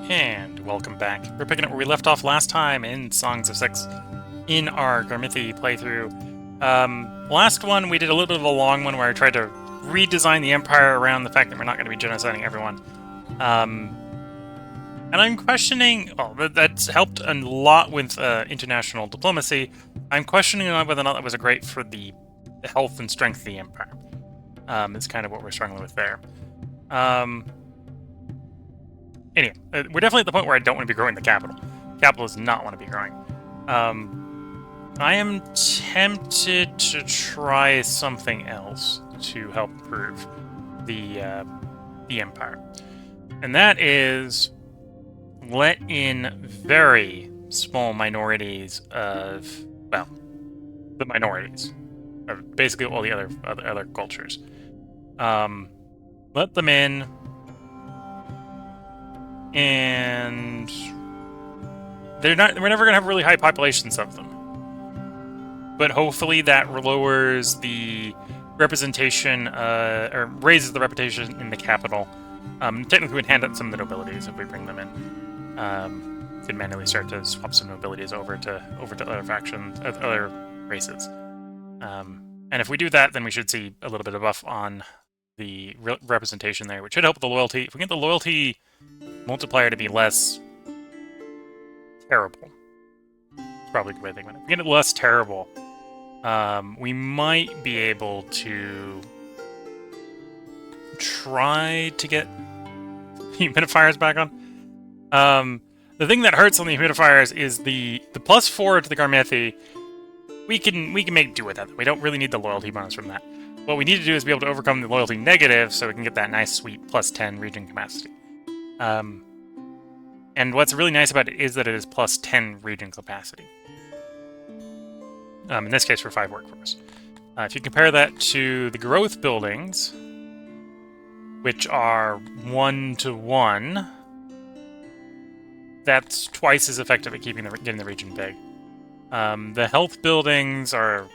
And welcome back. We're picking up where we left off last time in Songs of Six in our Garthimi playthrough. Last one we did a little bit of a long one where I tried to redesign the Empire around the fact that we're not going to be genociding everyone. And I'm questioning... Well, that's helped a lot with international diplomacy. I'm questioning whether or not that was great for the health and strength of the Empire. Is kind of what we're struggling with there. Anyway, we're definitely at the point where I don't want to be growing the capital. Capital does not want to be growing. I am tempted to try something else to help improve the Empire. And that is let in very small minorities of, well, the minorities of basically all the other cultures. Let them in, and we're never going to have really high populations of them. But hopefully that lowers the representation, or raises the reputation in the capital. Technically we'd hand out some of the nobilities if we bring them in. Could manually start to swap some nobilities over to other factions, other races. And if we do that, then we should see a little bit of buff on the representation there, which should help with the loyalty. If we get the loyalty multiplier to be less terrible, it's probably a good way to think about it. If we get it less terrible, we might be able to try to get humidifiers back on. The thing that hurts on the humidifiers is the +4 to the Garthimi. We can make do with that. We don't really need the loyalty bonus from that. What we need to do is be able to overcome the loyalty negative so we can get that nice, sweet +10 region capacity. And what's really nice about it is that it is +10 region capacity. In this case, for 5 workforce. If you compare that to the growth buildings, which are 1-to-1, that's twice as effective at getting the region big. The health buildings are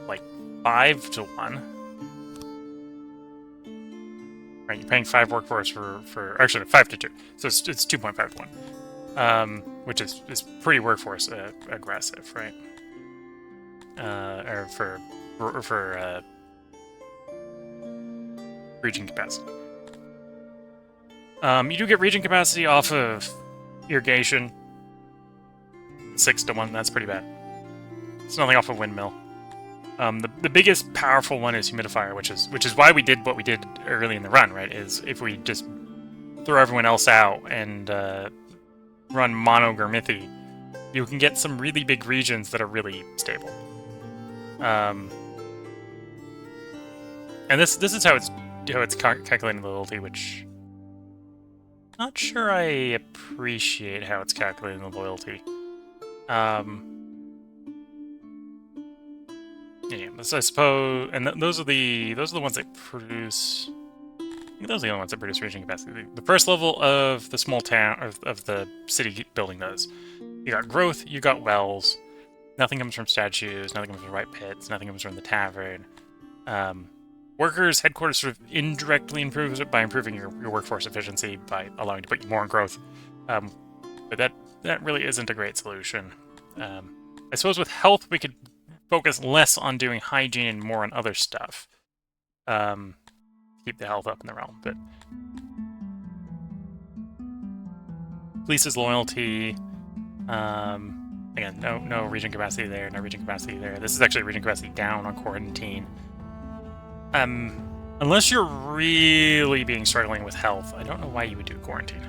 like 5-to-1. Right, you're paying 5 workforce for actually 5-to-2, so it's 2.5-to-1, which is pretty workforce aggressive, right? Or for region capacity. You do get region capacity off of irrigation. 6-to-1, that's pretty bad. It's nothing off of windmill. The biggest powerful one is humidifier, which is why we did what we did early in the run, right? Is if we just throw everyone else out and run mono Garthimi, you can get some really big regions that are really stable. And this is how it's calculating the loyalty, which not sure I appreciate how it's calculating the loyalty. Yeah, so I suppose, and those are the ones that produce. I think those are the only ones that produce region capacity. The first level of the small town of the city building does. You got growth, you got wells. Nothing comes from statues. Nothing comes from right pits. Nothing comes from the tavern. Workers' headquarters sort of indirectly improves it by improving your workforce efficiency by allowing you to put more in growth. But that really isn't a great solution. I suppose with health we could focus less on doing hygiene and more on other stuff. Keep the health up in the realm, but police's loyalty. Again, no region capacity there, no region capacity there. This is actually region capacity down on quarantine. Unless you're really struggling with health, I don't know why you would do quarantine.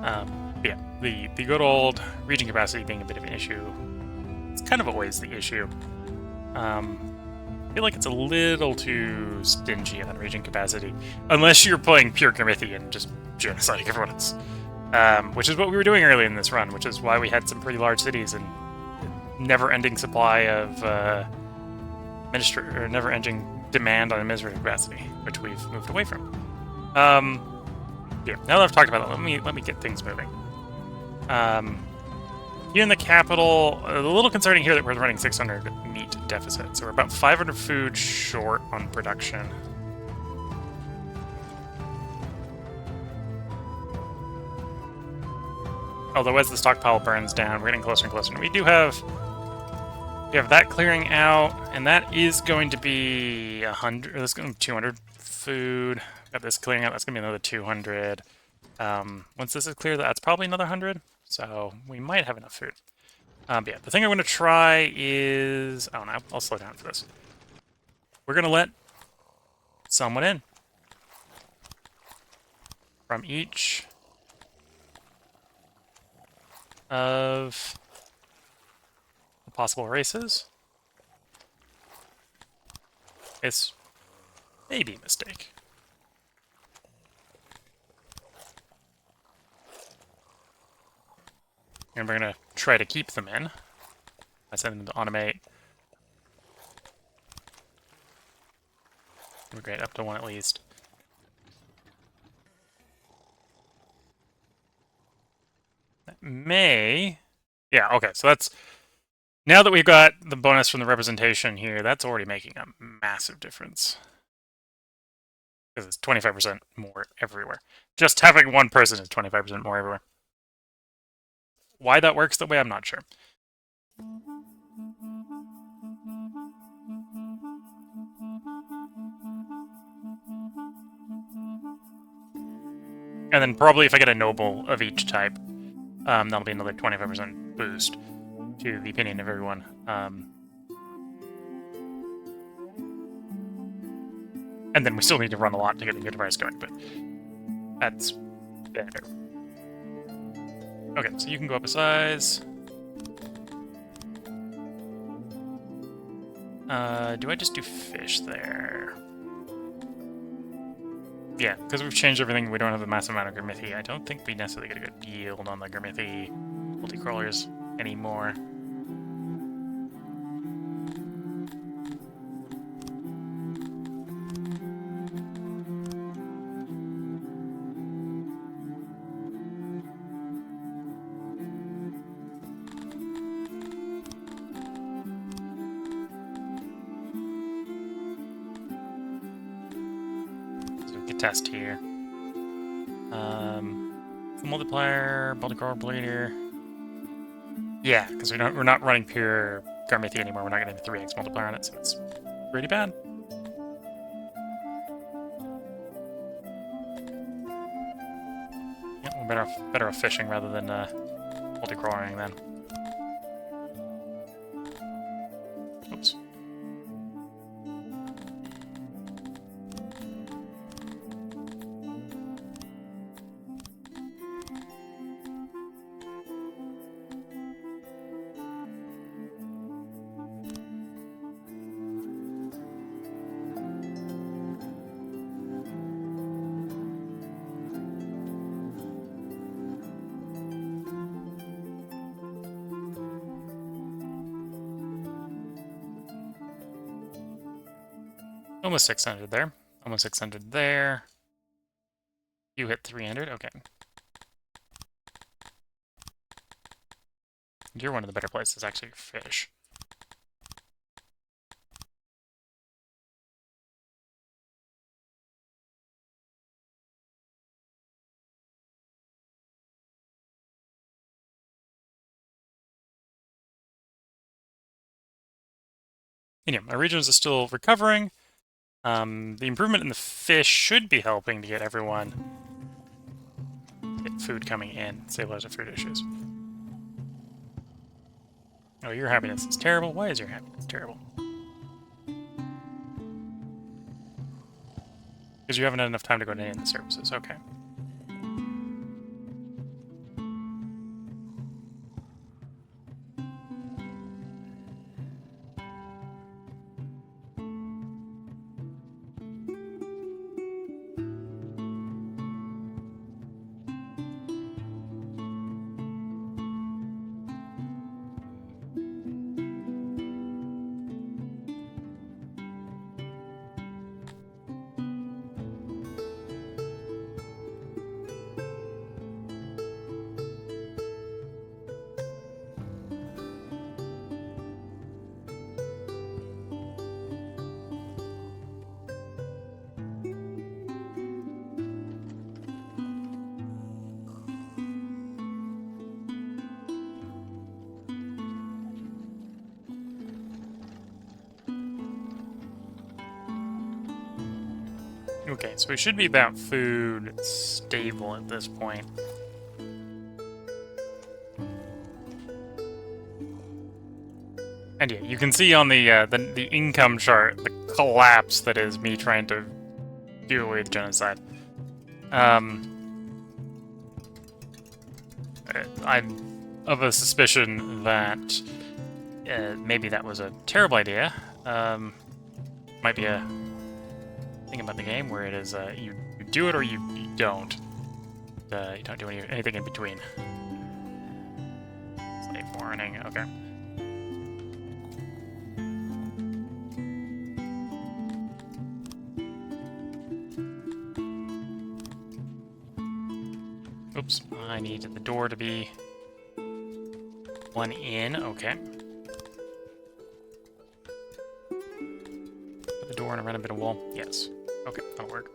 Yeah, the good old region capacity being a bit of an issue. It's kind of always the issue. I feel like it's a little too stingy on region capacity, unless you're playing pure Garthimi and just genociding everyone else. Which is what we were doing early in this run, which is why we had some pretty large cities and never-ending supply of never-ending demand on administrative capacity, which we've moved away from. Yeah, now that I've talked about it, let me get things moving. Here in the capital, a little concerning here that we're running 600 meat deficit, so we're about 500 food short on production. Although as the stockpile burns down, we're getting closer and closer. And we have that clearing out, and that is going to be 100. That's going to be 200 food. Got this clearing out. That's going to be another 200. Once this is clear, that's probably another 100. So we might have enough food. But yeah, the thing I'm going to try is... Oh, no, I'll slow down for this. We're going to let someone in from each of the possible races. It's maybe a mistake. And we're going to try to keep them in. I send them to automate. We're great, up to one at least. That may... Yeah, okay, so that's... Now that we've got the bonus from the representation here, that's already making a massive difference. Because it's 25% more everywhere. Just having one person is 25% more everywhere. Why that works that way, I'm not sure. And then probably if I get a noble of each type, that'll be another 25% boost to the opinion of everyone. And then we still need to run a lot to get the good device going, but that's better. Okay, so you can go up a size. Do I just do fish there? Yeah, because we've changed everything, we don't have a massive amount of Garthimi. I don't think we necessarily get a good yield on the Garthimi multi-crawlers anymore. Test here. Multiplier, multi-crawler bleeder. Yeah, because we're not running pure Garthimi anymore. We're not getting the 3x multiplier on it, so it's pretty bad. Yeah, we're better off fishing rather than multi-crawling then. Oops. Almost 600 there. Almost 600 there. You hit 300? Okay. You're one of the better places, actually, fish. Anyway, my regions are still recovering. The improvement in the fish should be helping to get everyone get food coming in, stabilize their food issues. Oh, your happiness is terrible? Why is your happiness terrible? Because you haven't had enough time to go to any of the services. Okay. Okay, so we should be about food stable at this point. And yeah, you can see on the income chart the collapse that is me trying to do away with genocide. I'm of a suspicion that maybe that was a terrible idea. Might be a thing about the game where it is you do it or you don't. You don't do anything in between. Slave warning, okay. Oops, I needed the door to be one in, okay. Put the door in around a bit of wall, yes. Okay, that'll work.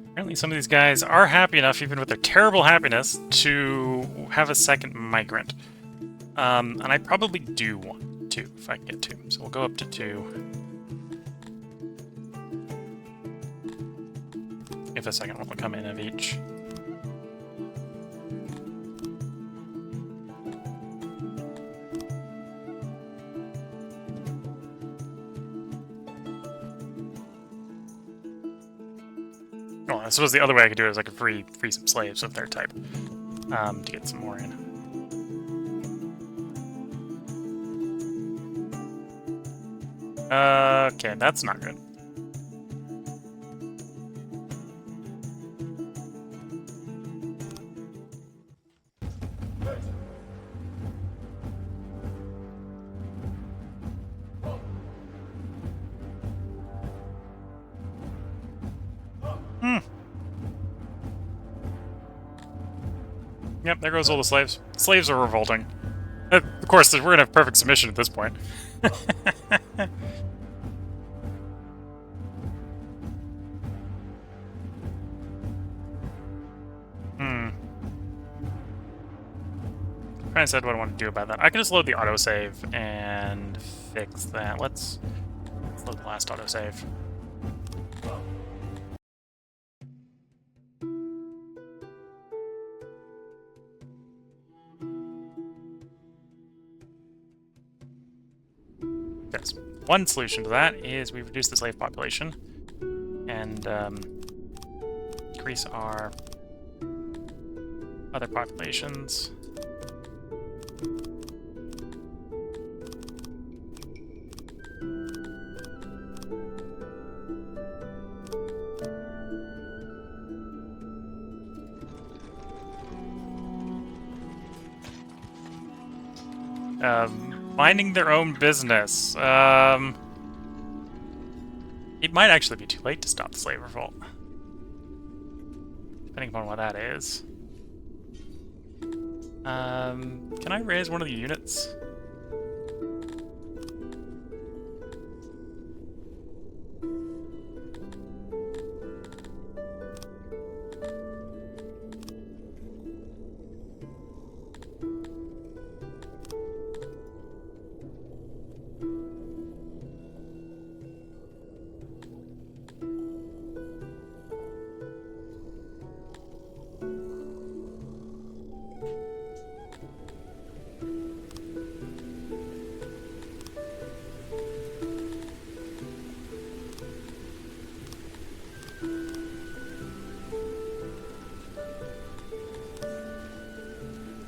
Apparently some of these guys are happy enough, even with their terrible happiness, to have a second migrant. And I probably do want to, if I can get to. So we'll go up to 2. If a second one will come in of each. Oh, I suppose the other way I could do it is I could free some slaves of their type, to get some more in. Okay, that's not good. Yep, there goes all the slaves. Slaves are revolting. Of course, we're gonna have perfect submission at this point. Trying to decide what I want to do about that. I can just load the autosave and fix that. Let's load the last autosave. Yes. One solution to that is we reduce the slave population and increase our other populations. Minding their own business. It might actually be too late to stop the slave revolt. Depending upon what that is. Can I raise one of the units?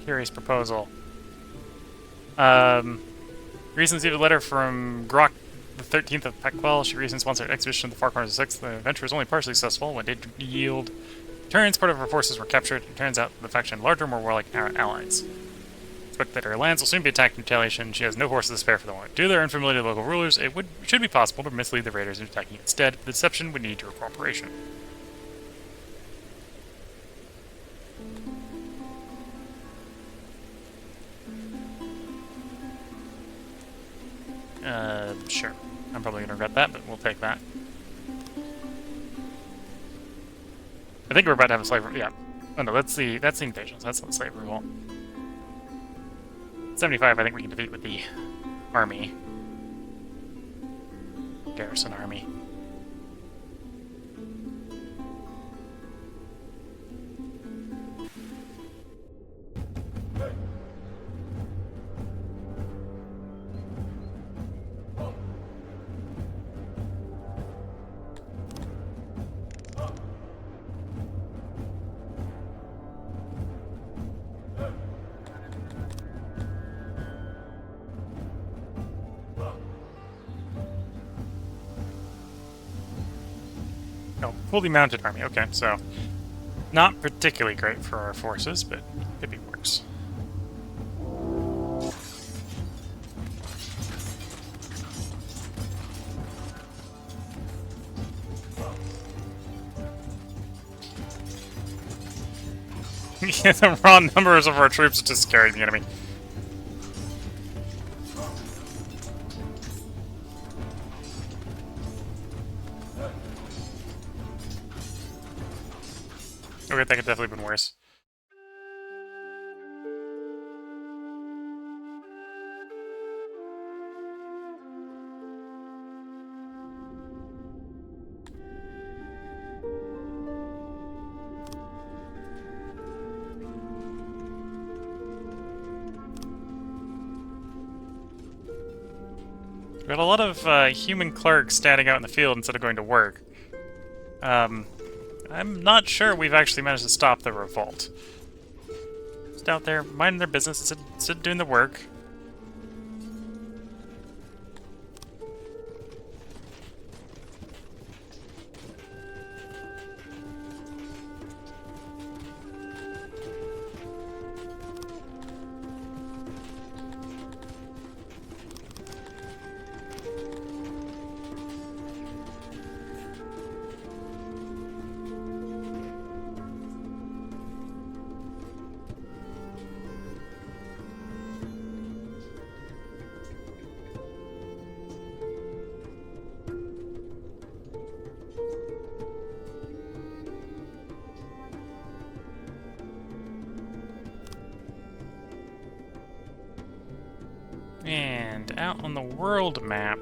Curious proposal. Recently received a letter from Grok the 13th of Packwell. She recently sponsored an expedition to the far corners of 6th. The venture was only partially successful. When it did yield turns, part of her forces were captured. It turns out the faction had larger, more warlike allies. expect that her lands will soon be attacked in retaliation. She has no forces to spare for the moment. Due to their unfamiliar local rulers, it should be possible to mislead the raiders into attacking instead. The deception would need your cooperation. Sure. I'm probably gonna regret that, but we'll take that. I think we're about to have a slave. Yeah. Oh no, that's the invasion. So that's not the slave revolt. 75, I think we can defeat with the army. Garrison army. No, fully mounted army. Okay, so not particularly great for our forces, but could be worse. Yeah, the raw numbers of our troops just scaring the enemy. Okay, that could definitely have been worse. We got a lot of human clerks standing out in the field instead of going to work. I'm not sure we've actually managed to stop the revolt. Just out there minding their business instead of doing the work. And out on the world map,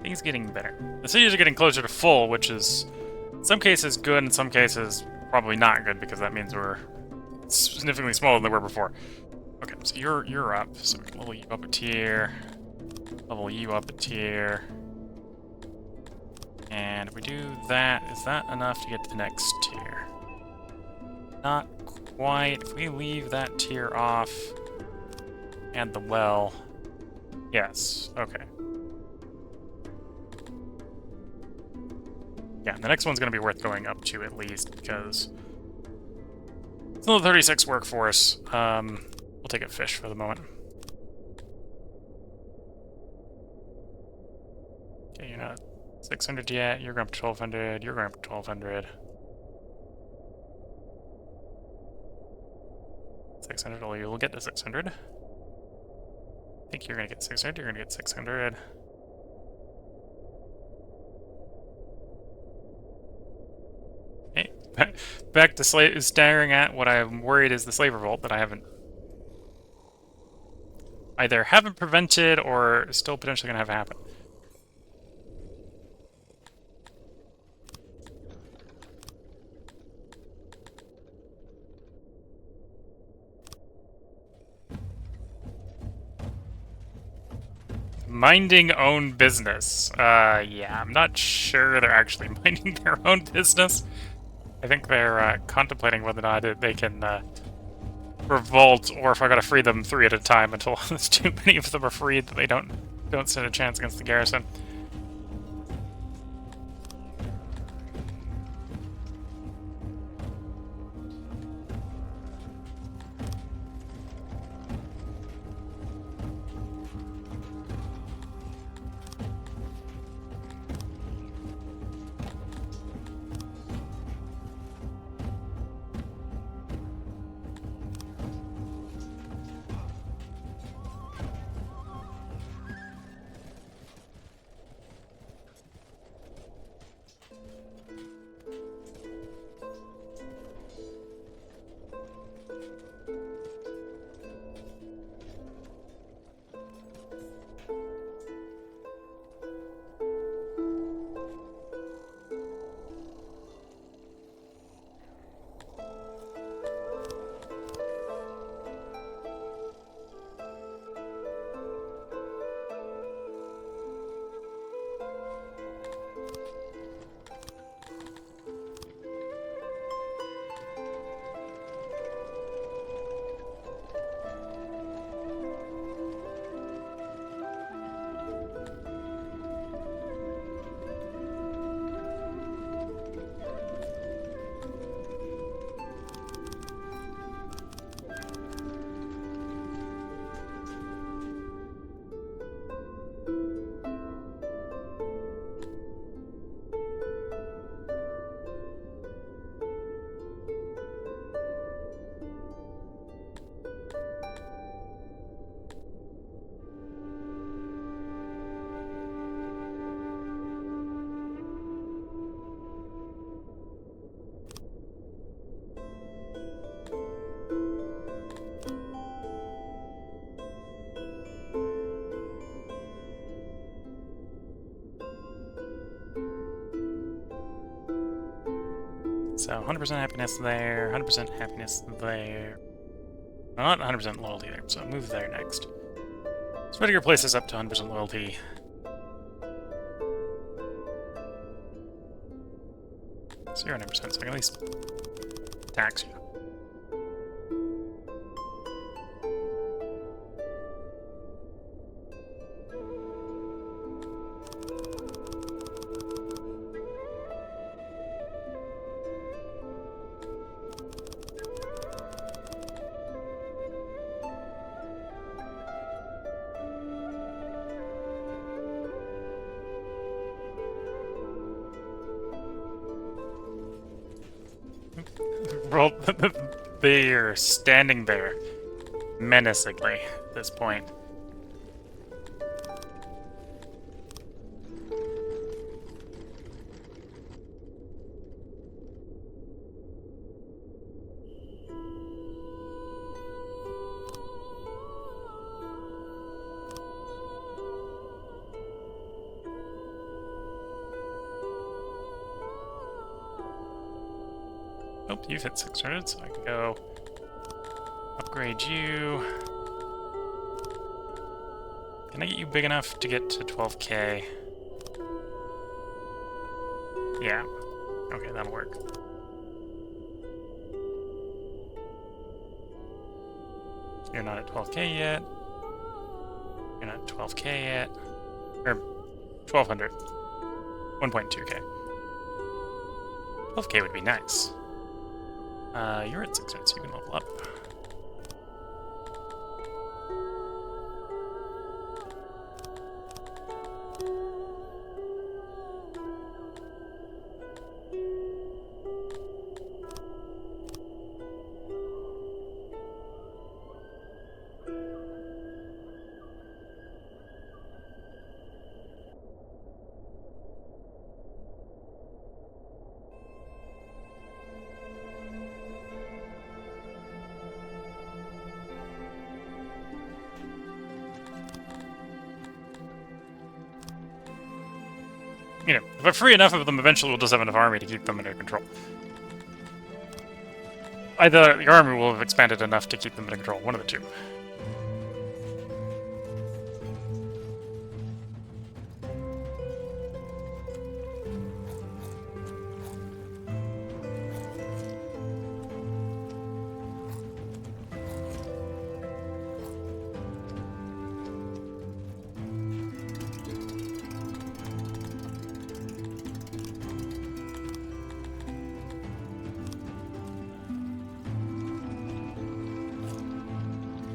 things getting better. The cities are getting closer to full, which is in some cases good, in some cases probably not good, because that means we're significantly smaller than they were before. Okay, so you're up, so we can level you up a tier, level you up a tier, and if we do that, is that enough to get to the next tier? Not quite. If we leave that tier off. And the well. Yes, okay. Yeah, the next one's going to be worth going up to at least, because it's another 36 workforce. We'll take a fish for the moment. Okay, you're not 600 yet. You're going up to 1200. You're going up to 1200. 600, or you'll get to 600. I think you're gonna get 600, you're gonna get 600. Okay, back to staring at what I'm worried is the slave revolt that I haven't prevented or still potentially gonna have happen. Minding own business. Yeah, I'm not sure they're actually minding their own business. I think they're contemplating whether or not they can revolt, or if I gotta free them 3 at a time until there's too many of them are freed that they don't stand a chance against the garrison. So 100% happiness there, 100% happiness there. No, not 100% loyalty there, so move there next. So ready to place this up to 100% loyalty. So you're 100%, so I can at least tax you. Well, they're standing there menacingly at this point. Oh, you've hit 600, so I can go upgrade you. Can I get you big enough to get to 12k? Yeah. Okay, that'll work. You're not at 12k yet. You're not at 12k yet. Or 1200. 1.2k. 12k would be nice. You're at 600, so you can level up. You know, if I free enough of them, eventually we'll just have enough army to keep them under control. Either the army will have expanded enough to keep them under control, one of the two.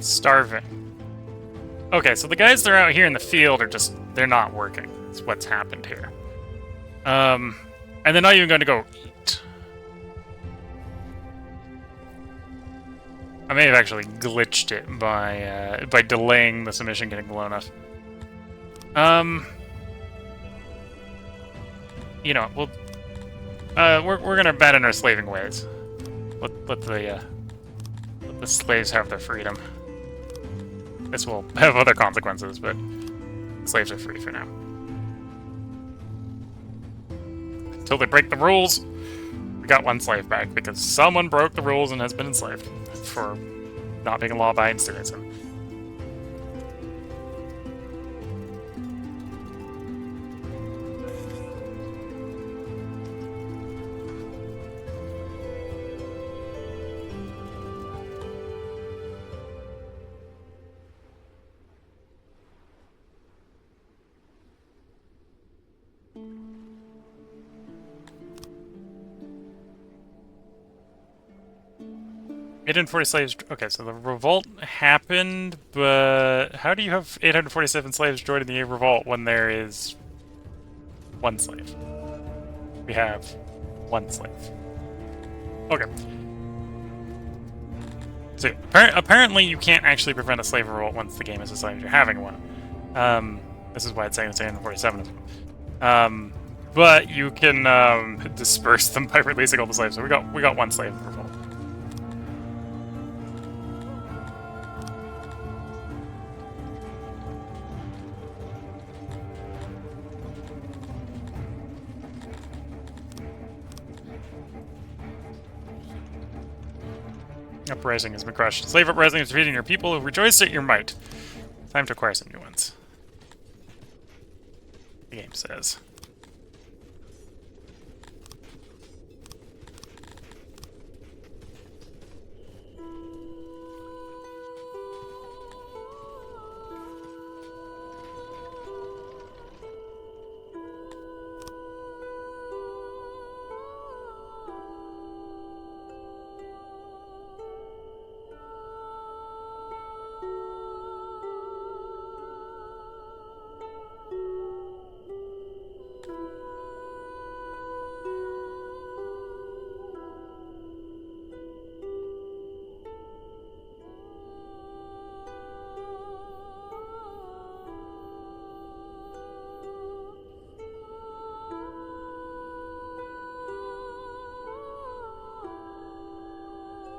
Starving. Okay, so the guys that are out here in the field are just, they're not working. That's what's happened here. And they're not even going to go eat. I may have actually glitched it by delaying the submission getting blown up. You know, we're gonna abandon our slaving ways. Let the slaves have their freedom. This will have other consequences, but the slaves are free for now. Until they break the rules, we got one slave back because someone broke the rules and has been enslaved for not being a law-abiding citizen. Eight hundred 40 slaves. Okay, so the revolt happened, but how do you have 847 slaves joining the revolt when there is one slave? We have one slave. Okay. So apparently you can't actually prevent a slave revolt once the game has decided you're having one. This is why it's saying it's 847 of them. But you can disperse them by releasing all the slaves. So we got one slave revolt. Uprising has been crushed. Slave uprising is defeating your people who rejoice at your might. Time to acquire some new ones. The game says.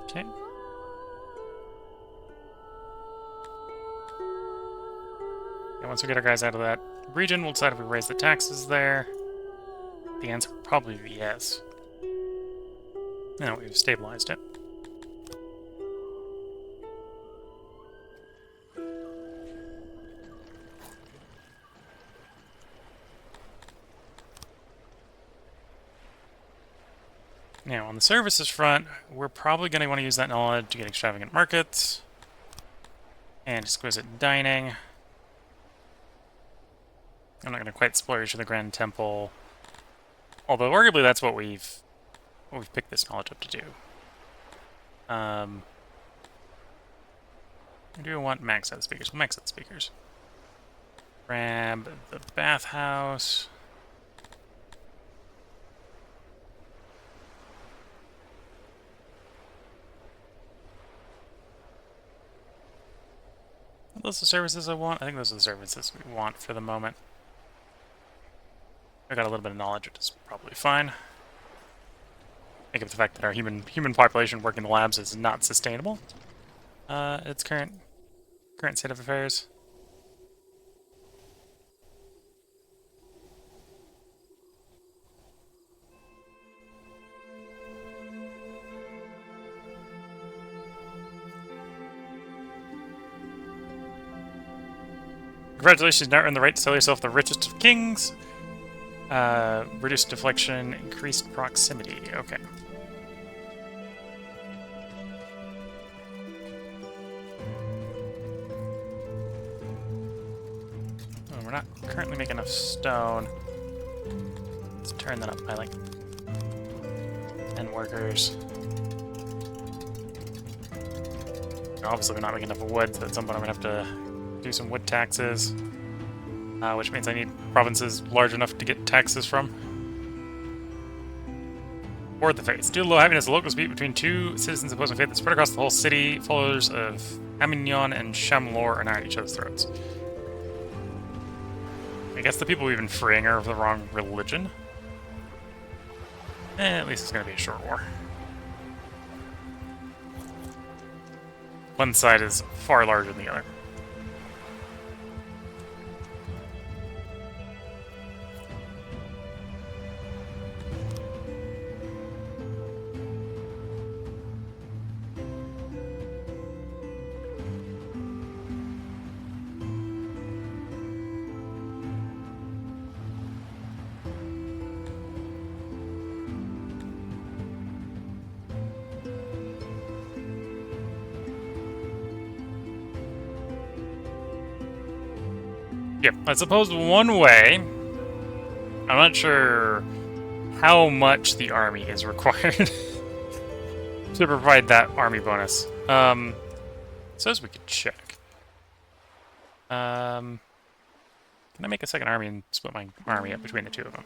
Okay. And once we get our guys out of that region, we'll decide if we raise the taxes there. The answer will probably be yes. Now we've stabilized it. Now, on the services front, we're probably going to want to use that knowledge to get extravagant markets and exquisite dining. I'm not going to quite splurge for the Grand Temple, although arguably that's what we've picked this knowledge up to do. I do want max out speakers. We'll max out speakers. Grab the bathhouse. Are those the services I want? I think those are the services we want for the moment. I got a little bit of knowledge, which is probably fine. Think of the fact that our human population working in the labs is not sustainable. Its current state of affairs. Congratulations, you now earn the right to sell yourself the richest of kings. Reduced deflection, increased proximity. Okay. Oh, we're not currently making enough stone. Let's turn that up by like 10 workers. Obviously, we're not making enough wood, so at some point I'm gonna have to do some wood taxes, which means I need provinces large enough to get taxes from. Board the faith. Due to low happiness, the local dispute between two citizens opposing faith that spread across the whole city. Followers of Amignon and Chamlor are now at each other's throats. I guess the people we've been freeing are of the wrong religion. At least it's going to be a short war. One side is far larger than the other. Yep, I suppose one way, I'm not sure how much the army is required to provide that army bonus. Says we could check. Can I make a second army and split my army up between the two of them?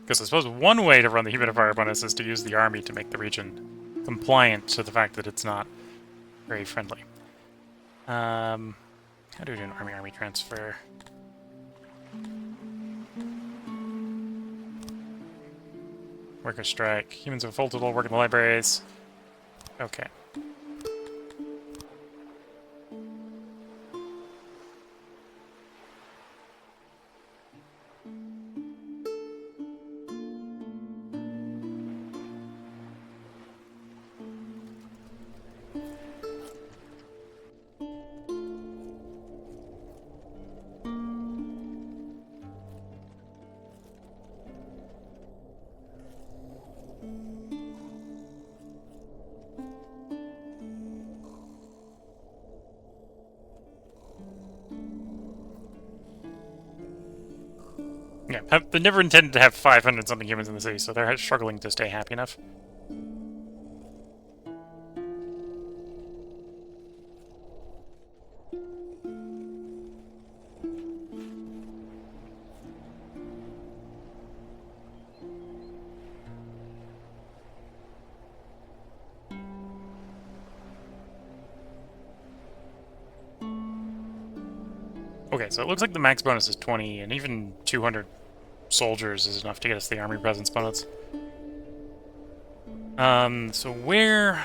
Because I suppose one way to run the humidifier bonus is to use the army to make the region compliant to the fact that it's not very friendly. How do we do an army transfer? Worker strike. Humans have folded will work in the libraries. Okay. Yeah, they never intended to have 500 something humans in the city, so they're struggling to stay happy enough. Okay, so it looks like the max bonus is 20, and even 200 soldiers is enough to get us the army presence bonus. So where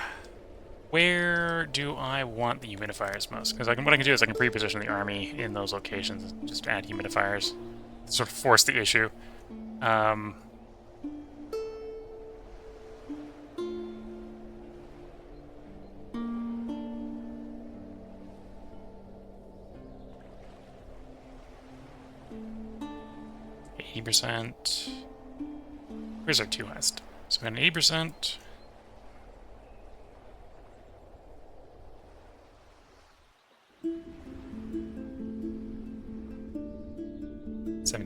do I want the humidifiers most? Because what I can do is I can pre-position the army in those locations and just add humidifiers to sort of force the issue. 80%. Where's our 2 highest? So we got an 80%. So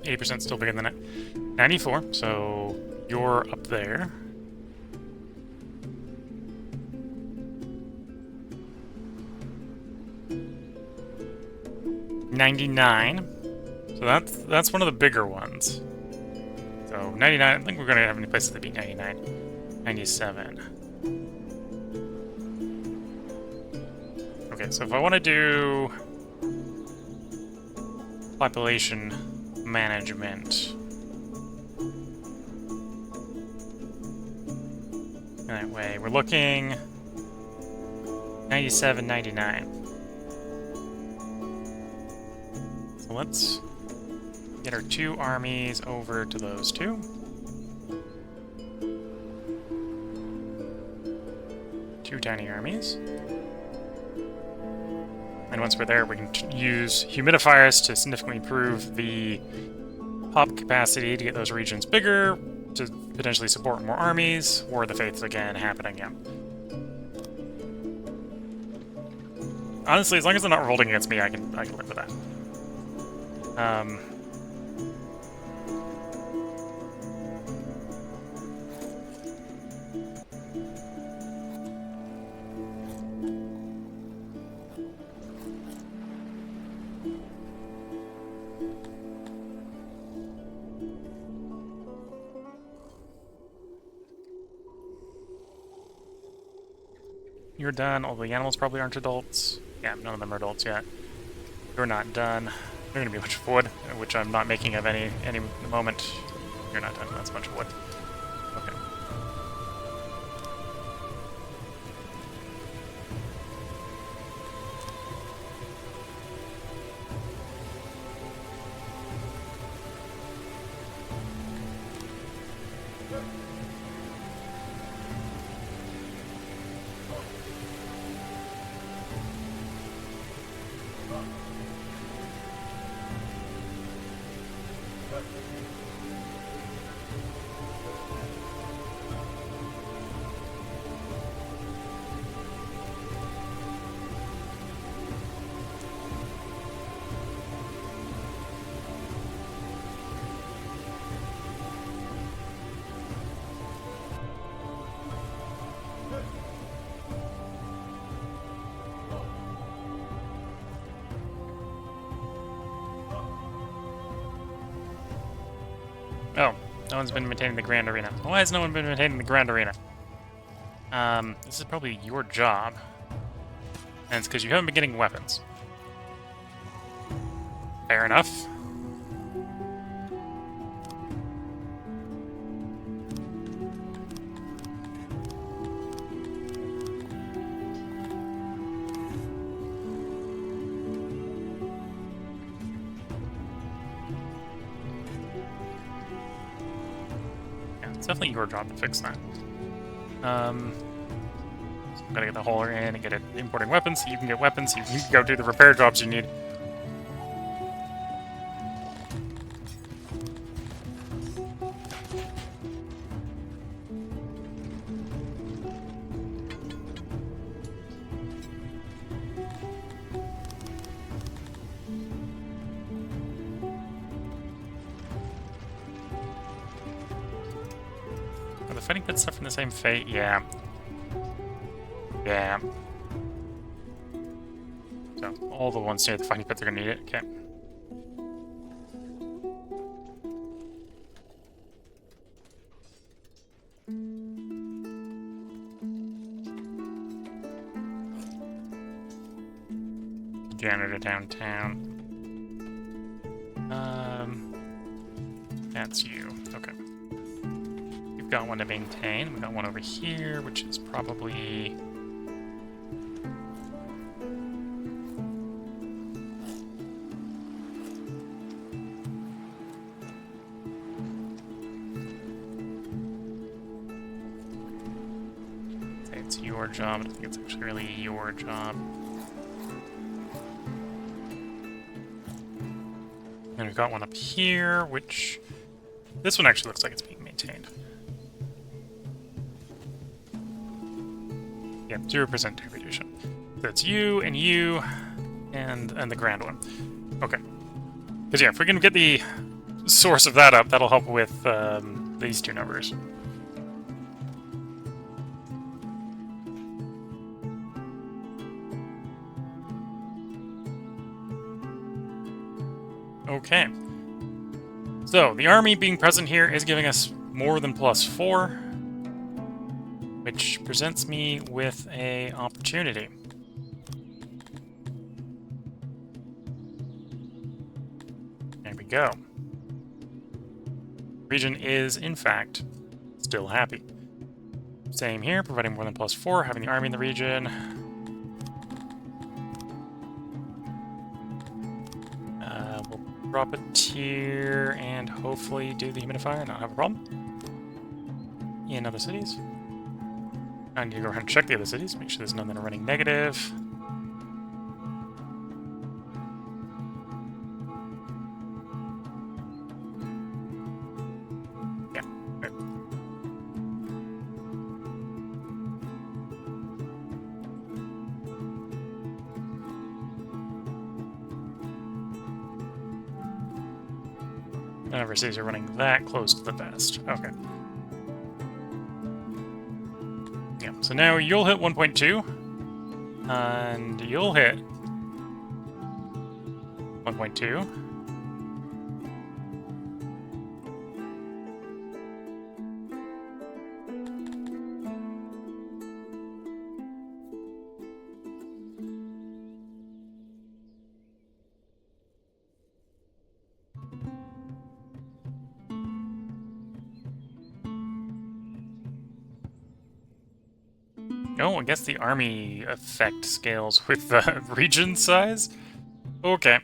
80% still bigger than it. 94, so you're up there. $99. So that's one of the bigger ones. So 99, I think we're gonna have any places that beat 99. 97. Okay, so if I want to do population management, that way we're looking 97, 99. So let's get our 2 armies over to those 2. Two tiny armies. And once we're there, we can use humidifiers to significantly improve the pop capacity to get those regions bigger, to potentially support more armies. War of the Faiths again happening, yeah. Honestly, as long as they're not revolting against me, I can live with that. You're done. All the animals probably aren't adults. Yeah, none of them are adults yet. You're not done. You're gonna be a bunch of wood, which I'm not making of any at the moment. You're not done. That's a bunch of wood. Okay. Oh, no one's been maintaining the Grand Arena. Why has no one been maintaining the Grand Arena? This is probably your job. And it's because you haven't been getting weapons. Fair enough. It's definitely your job to fix that. So I'm gotta get the hauler in and get it importing weapons so you can get weapons so you can go do the repair jobs you need. Are the fighting pits suffering the same fate? Yeah. Yeah. So, all the ones near the fighting pits are gonna need it. Okay. Janitor downtown. That's you. Okay. We've got one to maintain. We've got one over here, which is probably... say it's your job. I don't think it's actually really your job. And we've got one up here, which... this one actually looks like it's being maintained. Yeah, 0% degradation. So it's you, and the grand one. Okay. Because yeah, if we can get the source of that up, that'll help with these two numbers. Okay. So, the army being present here is giving us more than +4, which presents me with a opportunity. There we go. Region is, in fact, still happy. Same here, providing more than +4, having the army in the region. We'll drop a tier and hopefully do the humidifier and not have a problem. In other cities. I need to go around and check the other cities, make sure there's none that are running negative. Yeah, good. None of our cities are running that close to the best. Okay. Yeah, so now you'll hit 1.2, and you'll hit 1.2. Oh, I guess the army effect scales with the region size? Okay.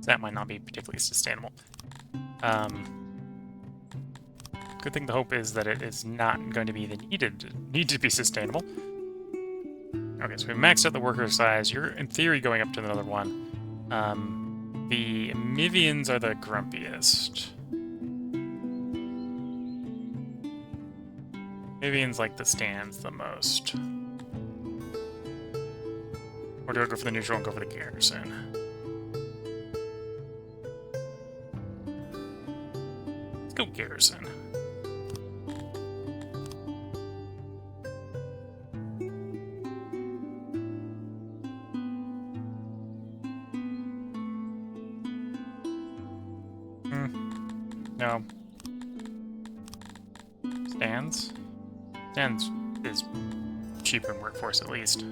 That might not be particularly sustainable. Good thing to hope is that it is not going to be the need to be sustainable. Okay, so we maxed out the worker size. You're, in theory, going up to another one. The Mivians are the grumpiest. Mivians like the stands the most. Or do I go for the neutral and go for the garrison? Let's go garrison. No. Stands? Stands is cheaper in workforce, at least.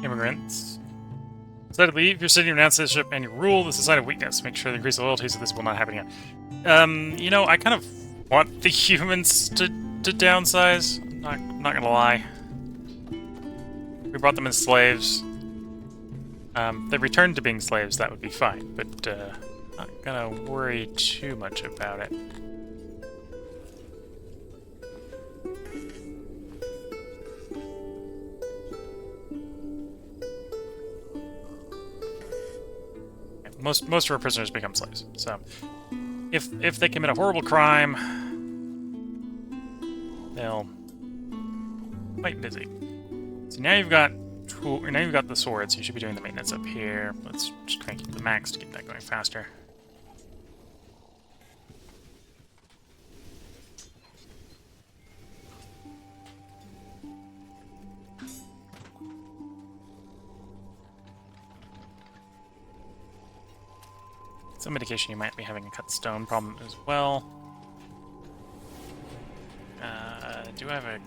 Immigrants. Instead of leave your city, renounce this ship, and you rule. This is a sign of weakness. Make sure to increase the loyalty so this will not happen again. You know, I kind of want the humans to downsize. I'm not gonna lie. We brought them as slaves. They returned to being slaves, that would be fine, but not gonna worry too much about it. Most of our prisoners become slaves. So, if they commit a horrible crime, they'll fight busy. So now you've got the swords. You should be doing the maintenance up here. Let's just crank up the max to get that going faster. Some indication you might be having a cut stone problem as well. Do I have a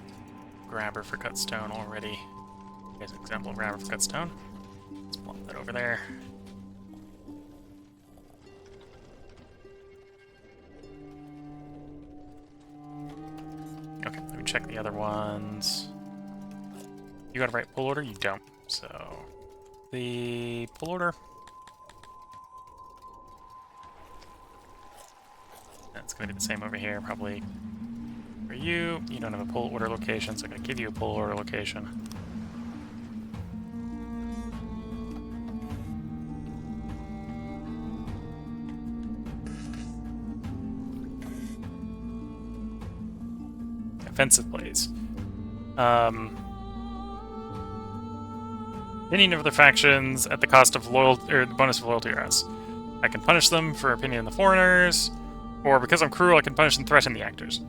grabber for cut stone already? Here's an example of grabber for cut stone. Let's plop that over there. Okay, let me check the other ones. You got a right pull order? You don't. So, the pull order. That's going to be the same over here, probably. For you, you don't have a pull order location, so I'm going to give you a pull order location. Offensive plays. Opinion of the factions at the cost of loyalty, or the bonus of loyalty or us. I can punish them for opinion of the foreigners, or because I'm cruel, I can punish and threaten the actors.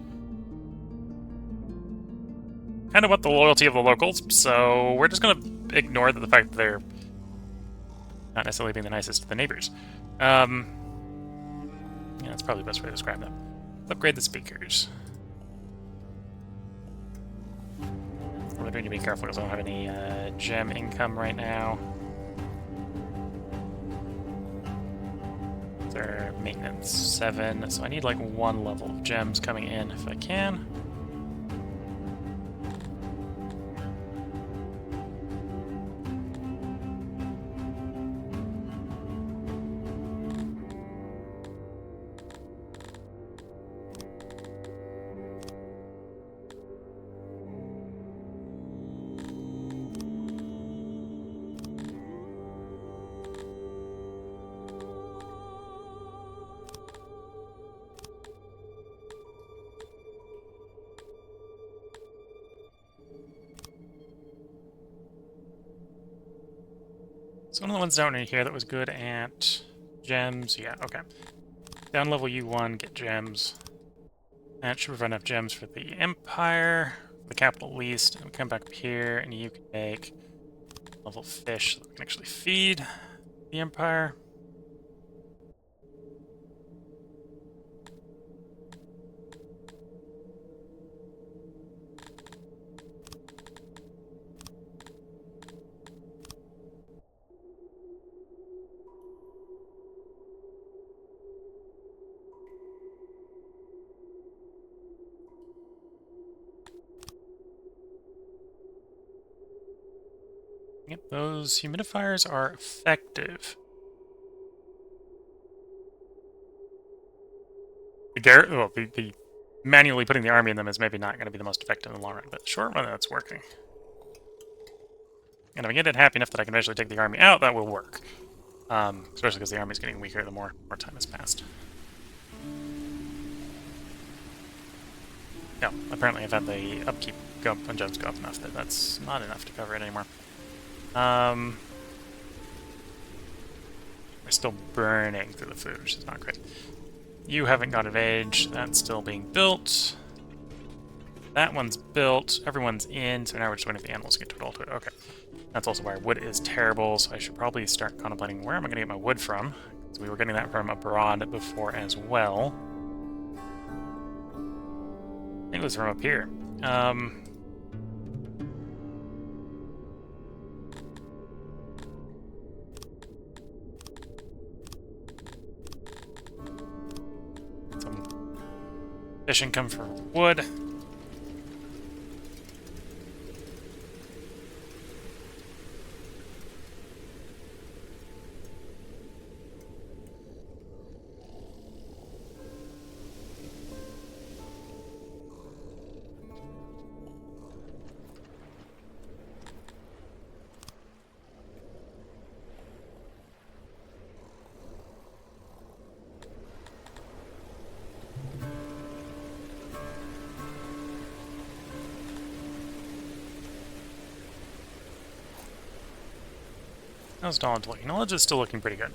Kind of want the loyalty of the locals, so we're just going to ignore the fact that they're not necessarily being the nicest to the neighbors. Yeah, that's probably the best way to describe them. Let's upgrade the speakers. We're going to be careful because I don't have any gem income right now. They're maintenance 7, so I need like 1 level of gems coming in if I can. So one of the ones down in here that was good at gems, yeah, okay. Down level you 1, get gems. That should provide enough gems for the Empire, the capital at least. And we come back up here, and you can make level fish so that we can actually feed the Empire. Yep, those humidifiers are effective. The manually putting the army in them is maybe not going to be the most effective in the long run, but the short run, that's working. And if I get it happy enough that I can eventually take the army out, that will work. Especially because the army's getting weaker the more time has passed. No, apparently I've had the upkeep go up and gems go up enough that that's not enough to cover it anymore. We're still burning through the food, which is not great. You haven't got of age. That's still being built. That one's built. Everyone's in, so now we're just waiting for the animals to get to adulthood. Okay. That's also why wood is terrible, so I should probably start contemplating where am I going to get my wood from? Because we were getting that from abroad before as well. I think it was from up here. Some fish income for wood. How's knowledge looking? Knowledge is still looking pretty good.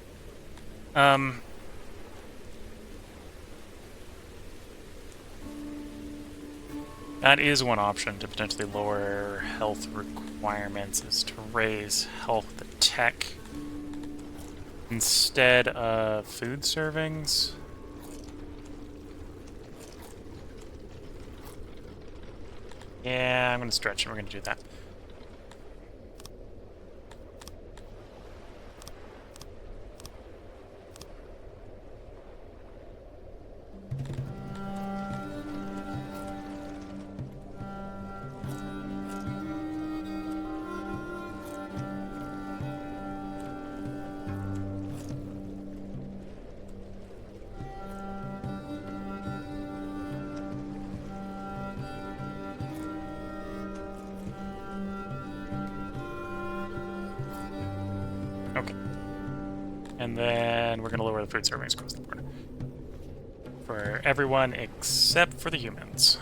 That is one option to potentially lower health requirements, is to raise health with the tech instead of food servings. Yeah, I'm going to stretch and we're going to do that. Okay. And then we're going to lower the food servings across the board. For everyone except for the humans.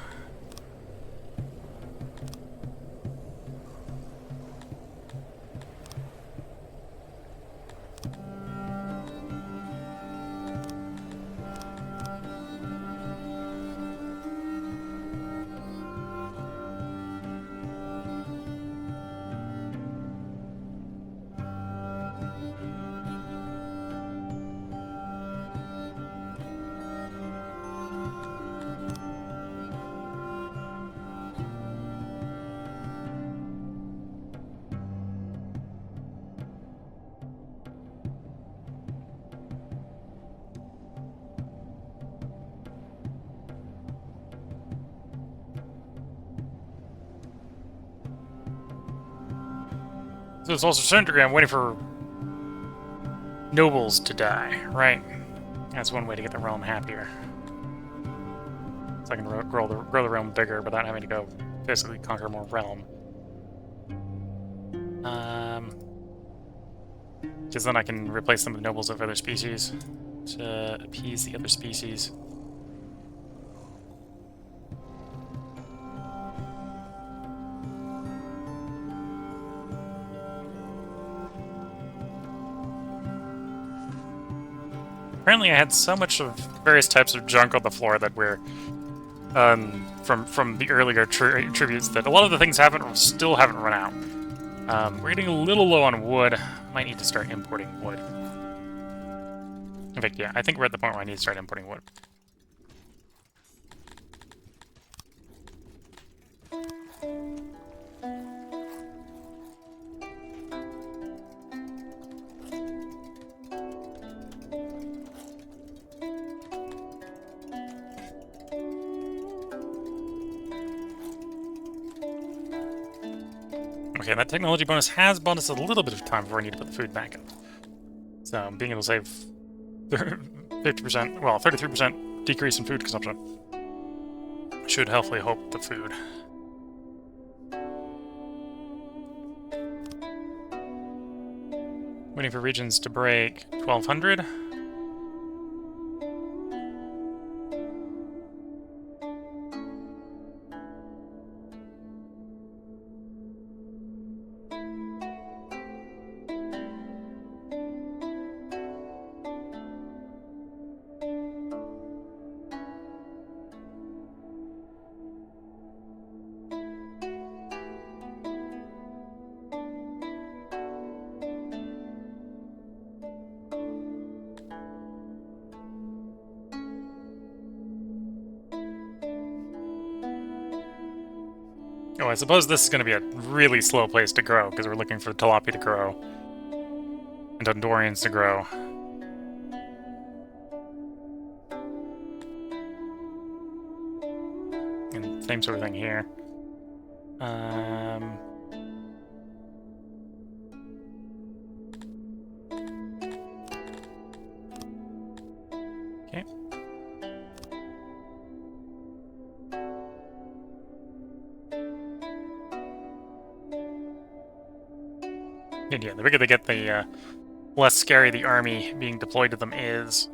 So it's also centric. I'm waiting for nobles to die, right? That's one way to get the realm happier. So I can grow the realm bigger without having to go physically conquer more realm. Because then I can replace them with nobles of other species to appease the other species. Apparently I had so much of various types of junk on the floor that from the earlier tributes that a lot of the things still haven't run out. We're getting a little low on wood. Might need to start importing wood. In fact, yeah, I think we're at the point where I need to start importing wood. Okay, that technology bonus has bought us a little bit of time before I need to put the food back up. So, being able to save 50%, well, 33% decrease in food consumption should hopefully help the food. Waiting for regions to break 1200. Oh, I suppose this is going to be a really slow place to grow, because we're looking for Tilapia to grow, and Dondorians to grow. And same sort of thing here. Okay. And yeah, the bigger they get, the less scary the army being deployed to them is.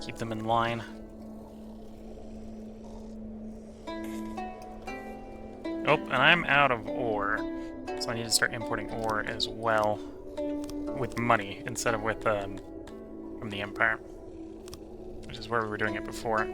Keep them in line. Oh, and I'm out of ore, so I need to start importing ore as well, with money instead of with from the Empire, which is where we were doing it before.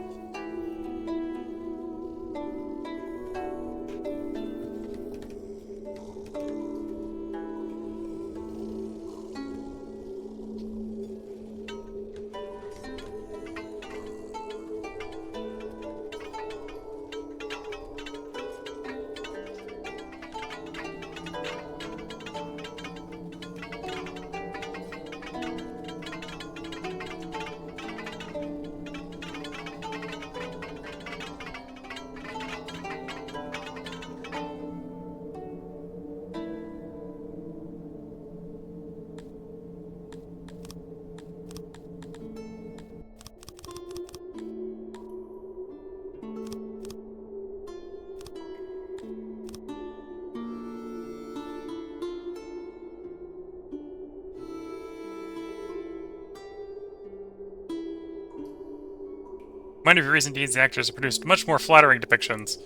Mind of your recent deeds, the actors have produced much more flattering depictions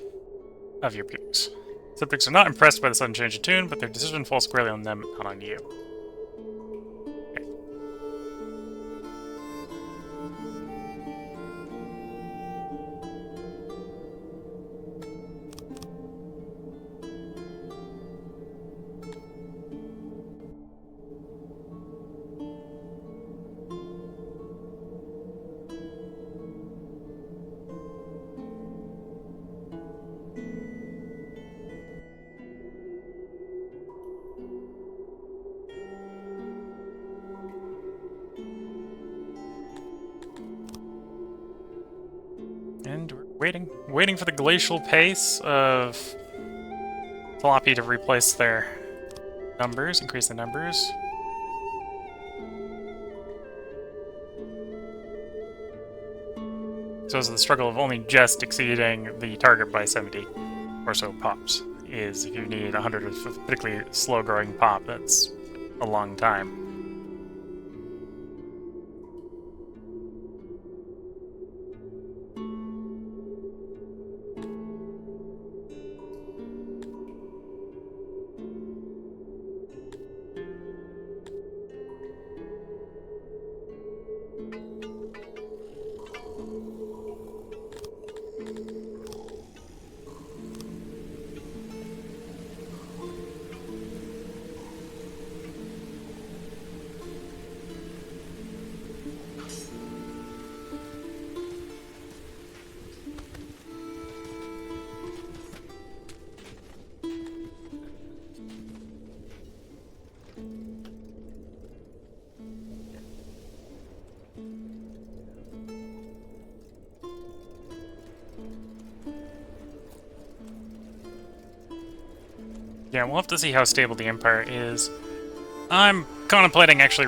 of your peers. Subjects are not impressed by the sudden change of tune, but their decision falls squarely on them, not on you. Okay. And we're waiting for the glacial pace of Tilapia to replace their numbers, increase the numbers. So it's the struggle of only just exceeding the target by 70 or so pops. Is if you need 100 of particularly slow-growing pop, that's a long time. Yeah, we'll have to see how stable the Empire is. I'm contemplating actually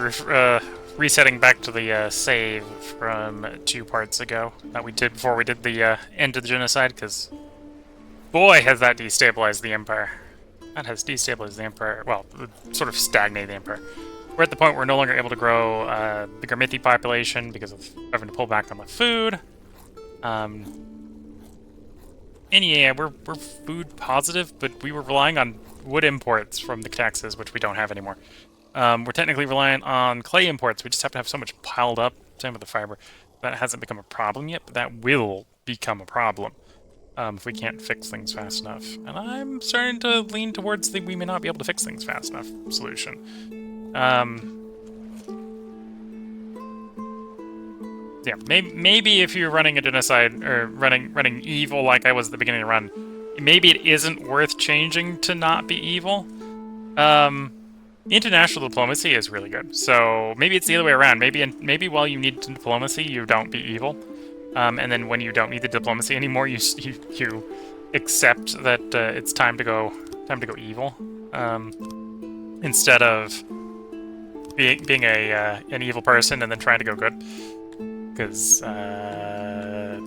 resetting back to the save from 2 parts ago that we did before we did the end of the genocide, because boy, has that destabilized the Empire. That has destabilized the Empire, well, sort of stagnated the Empire. We're at the point where we're no longer able to grow the Garthimi population because of having to pull back on the food. And yeah, we're food positive, but we were relying on wood imports from the taxes, which we don't have anymore. We're technically reliant on clay imports. We just have to have so much piled up. Same with the fiber. That hasn't become a problem yet, but that will become a problem if we can't fix things fast enough. And I'm starting to lean towards the we may not be able to fix things fast enough solution. Yeah, maybe if you're running a genocide or running evil like I was at the beginning of the run, maybe it isn't worth changing to not be evil. International diplomacy is really good, so maybe it's the other way around. Maybe while you need diplomacy, you don't be evil, and then when you don't need the diplomacy anymore, you accept that it's time to go evil, instead of being an evil person and then trying to go good. Because the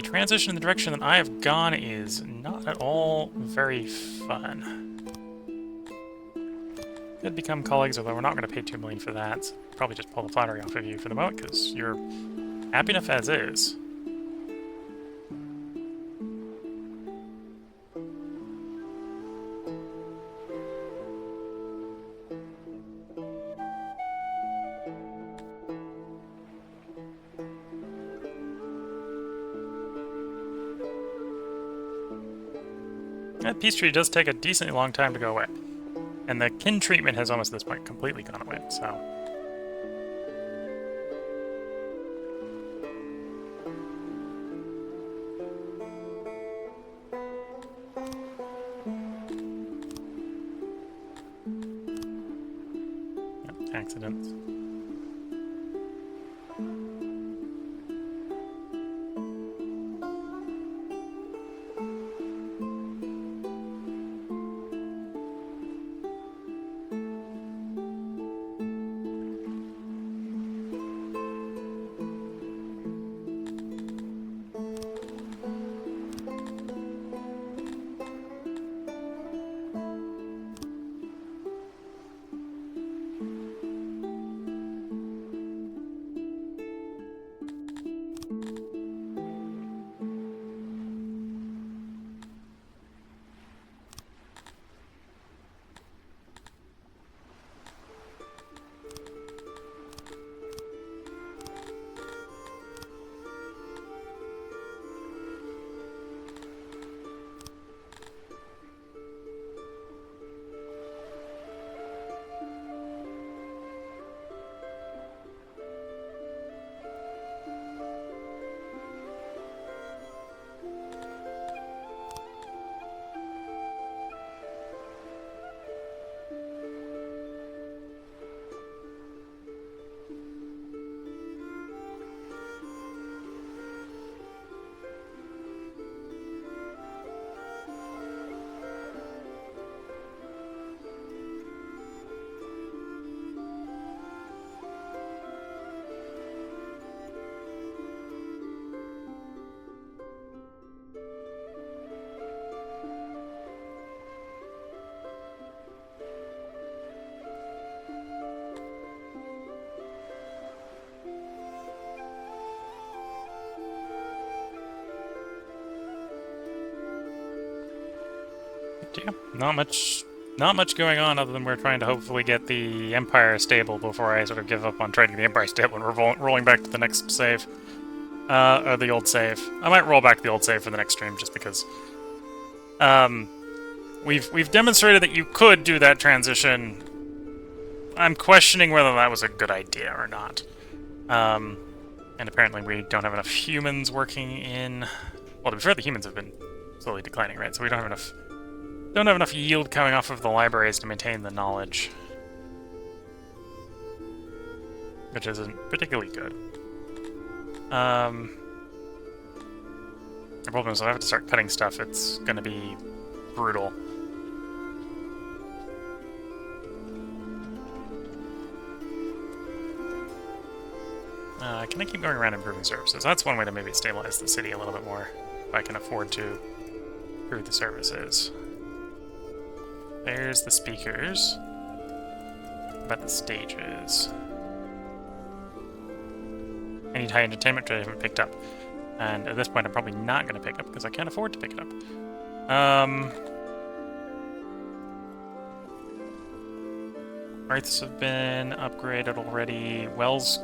transition in the direction that I have gone is not at all very fun. Could become colleagues, although we're not going to pay 2 million for that. So probably just pull the flattery off of you for the moment, because you're happy enough as is. That peace treaty does take a decently long time to go away. And the kin treatment has almost at this point completely gone away, so... Yep, accidents. Yeah, not much going on other than we're trying to hopefully get the Empire stable before I sort of give up on trying to get the Empire stable and we're rolling back to the next save. Or the old save. I might roll back to the old save for the next stream just because we've demonstrated that you could do that transition. I'm questioning whether that was a good idea or not. And apparently we don't have enough humans working in... Well, to be fair, the humans have been slowly declining, right? So we don't have enough yield coming off of the libraries to maintain the knowledge. Which isn't particularly good. The problem is if I have to start cutting stuff, it's gonna be brutal. Can I keep going around improving services? That's one way to maybe stabilize the city a little bit more, if I can afford to improve the services. There's the speakers. What about the stages? I need high entertainment, which I haven't picked up. And at this point, I'm probably not going to pick up because I can't afford to pick it up. Hearths have been upgraded already. Wells.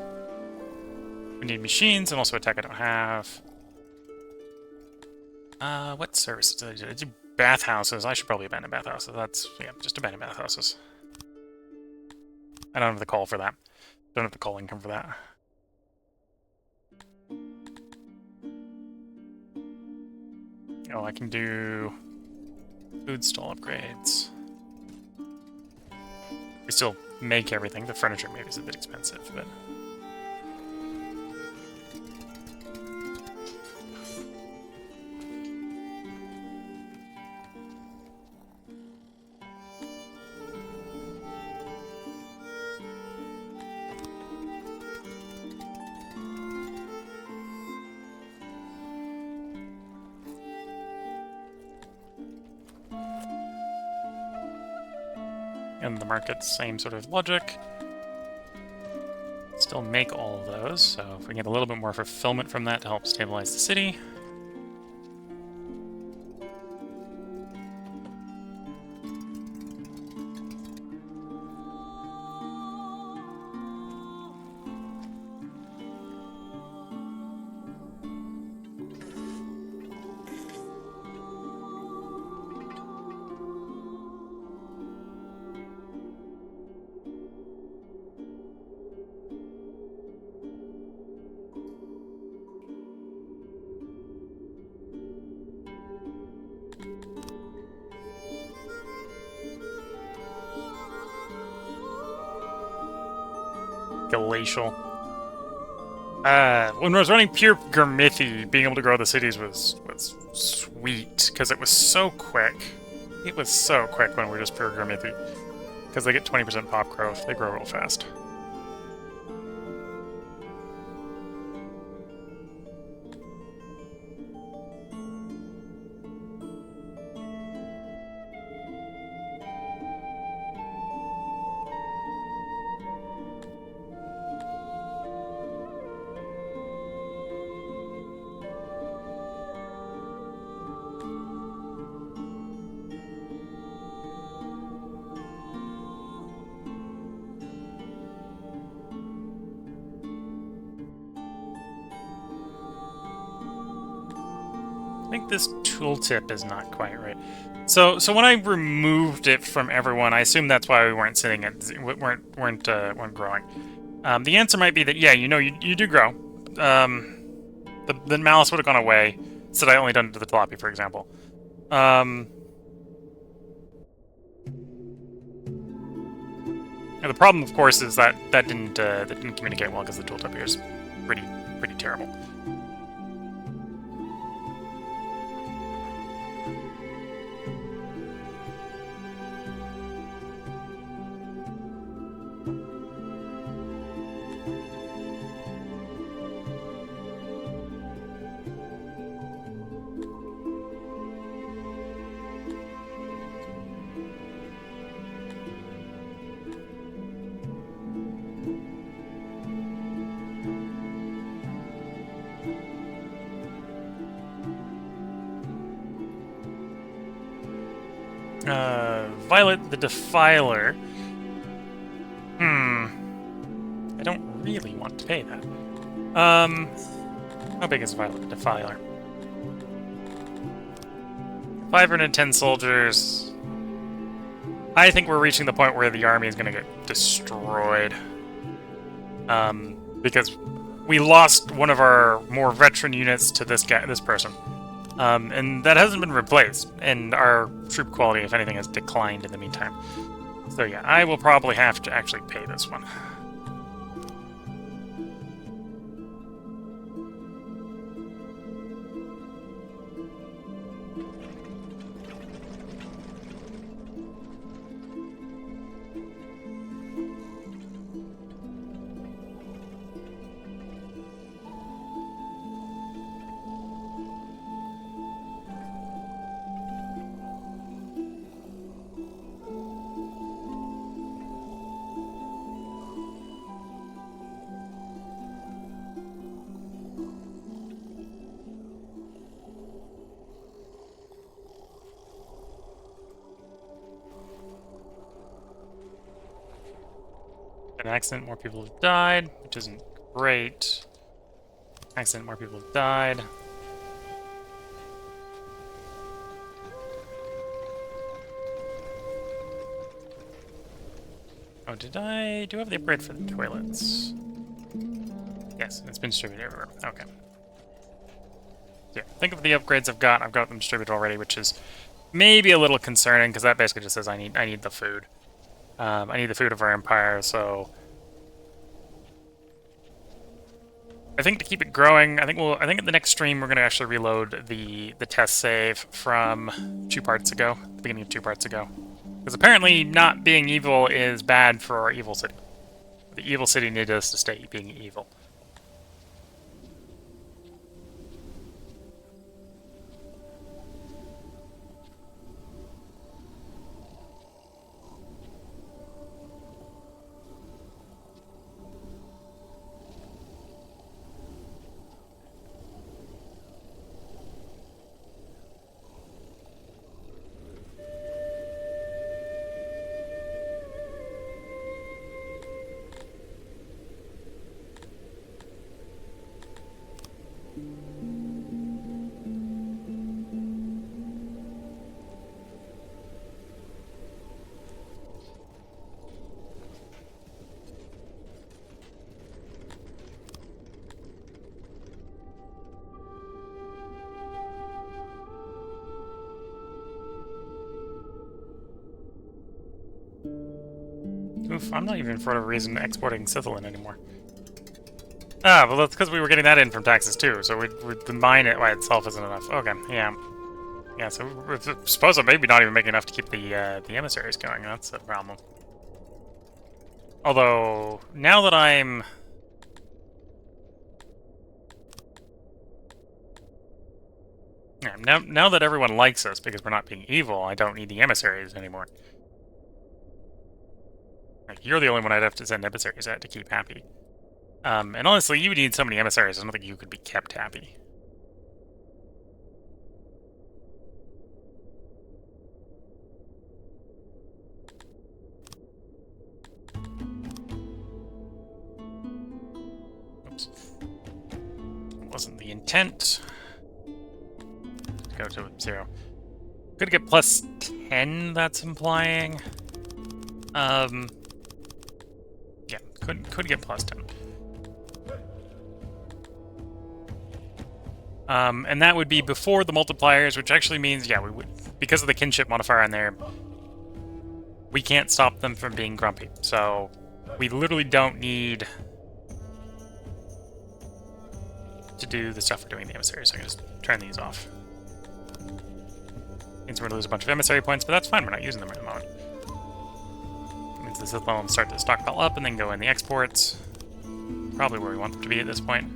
We need machines and also a tech I don't have. What services did I do? I do bathhouses. I should probably abandon bathhouses. That's, yeah, just abandon bathhouses. I don't have the call for that. Don't have the call income for that. Oh, I can do food stall upgrades. We still make everything. The furniture maybe is a bit expensive, but... And the market, same sort of logic. Still make all of those, so if we get a little bit more fulfillment from that to help stabilize the city. Glacial. When I was running pure Garthimi, being able to grow the cities was sweet, because it was so quick. It was so quick when we were just pure Garthimi. Because they get 20% pop growth, they grow real fast. I think this tooltip is not quite right. So when I removed it from everyone, I assume that's why we weren't sitting at weren't growing. The answer might be that yeah, you do grow. The malice would have gone away. Said I only done it to the tilapia, for example. And the problem, of course, is that didn't communicate well because the tooltip here is pretty terrible. Violet the Defiler. I don't really want to pay that. How big is Violet the Defiler? 510 soldiers. I think we're reaching the point where the army is going to get destroyed. Because we lost one of our more veteran units to this person. And that hasn't been replaced, and our troop quality, if anything, has declined in the meantime. So yeah, I will probably have to actually pay this one. An accident, more people have died, which isn't great. Accident, more people have died. Oh, do I have the upgrade for the toilets? Yes, it's been distributed everywhere. Okay. Yeah, think of the upgrades I've got. I've got them distributed already, which is maybe a little concerning, because that basically just says I need the food. I need the food of our empire, so I think to keep it growing, I think at the next stream we're gonna actually reload the test save from 2 parts ago, the beginning of 2 parts ago. Because apparently not being evil is bad for our evil city. The evil city needs us to stay being evil. Oof, I'm not even for whatever reason exporting Scythian anymore. Ah, well that's because we were getting that in from taxes too, so the mine it by itself isn't enough. Okay, yeah. Yeah, so we're supposed to maybe not even make enough to keep the emissaries going. That's a problem. Although, now that I'm... Yeah, now that everyone likes us because we're not being evil, I don't need the emissaries anymore. Like, you're the only one I'd have to send emissaries at to keep happy. And honestly, you need so many emissaries, I don't think you could be kept happy. Oops. Wasn't the intent. Go to 0. Could get plus 10, that's implying. Yeah, could get plus 10. And that would be before the multipliers, which actually means, yeah, we would, because of the kinship modifier on there, we can't stop them from being grumpy. So we literally don't need to do the stuff we're doing in the emissaries. So I can just turn these off. Means we're going to lose a bunch of emissary points, but that's fine. We're not using them at the moment. It means the Scythian will start to stockpile up and then go in the exports. Probably where we want them to be at this point.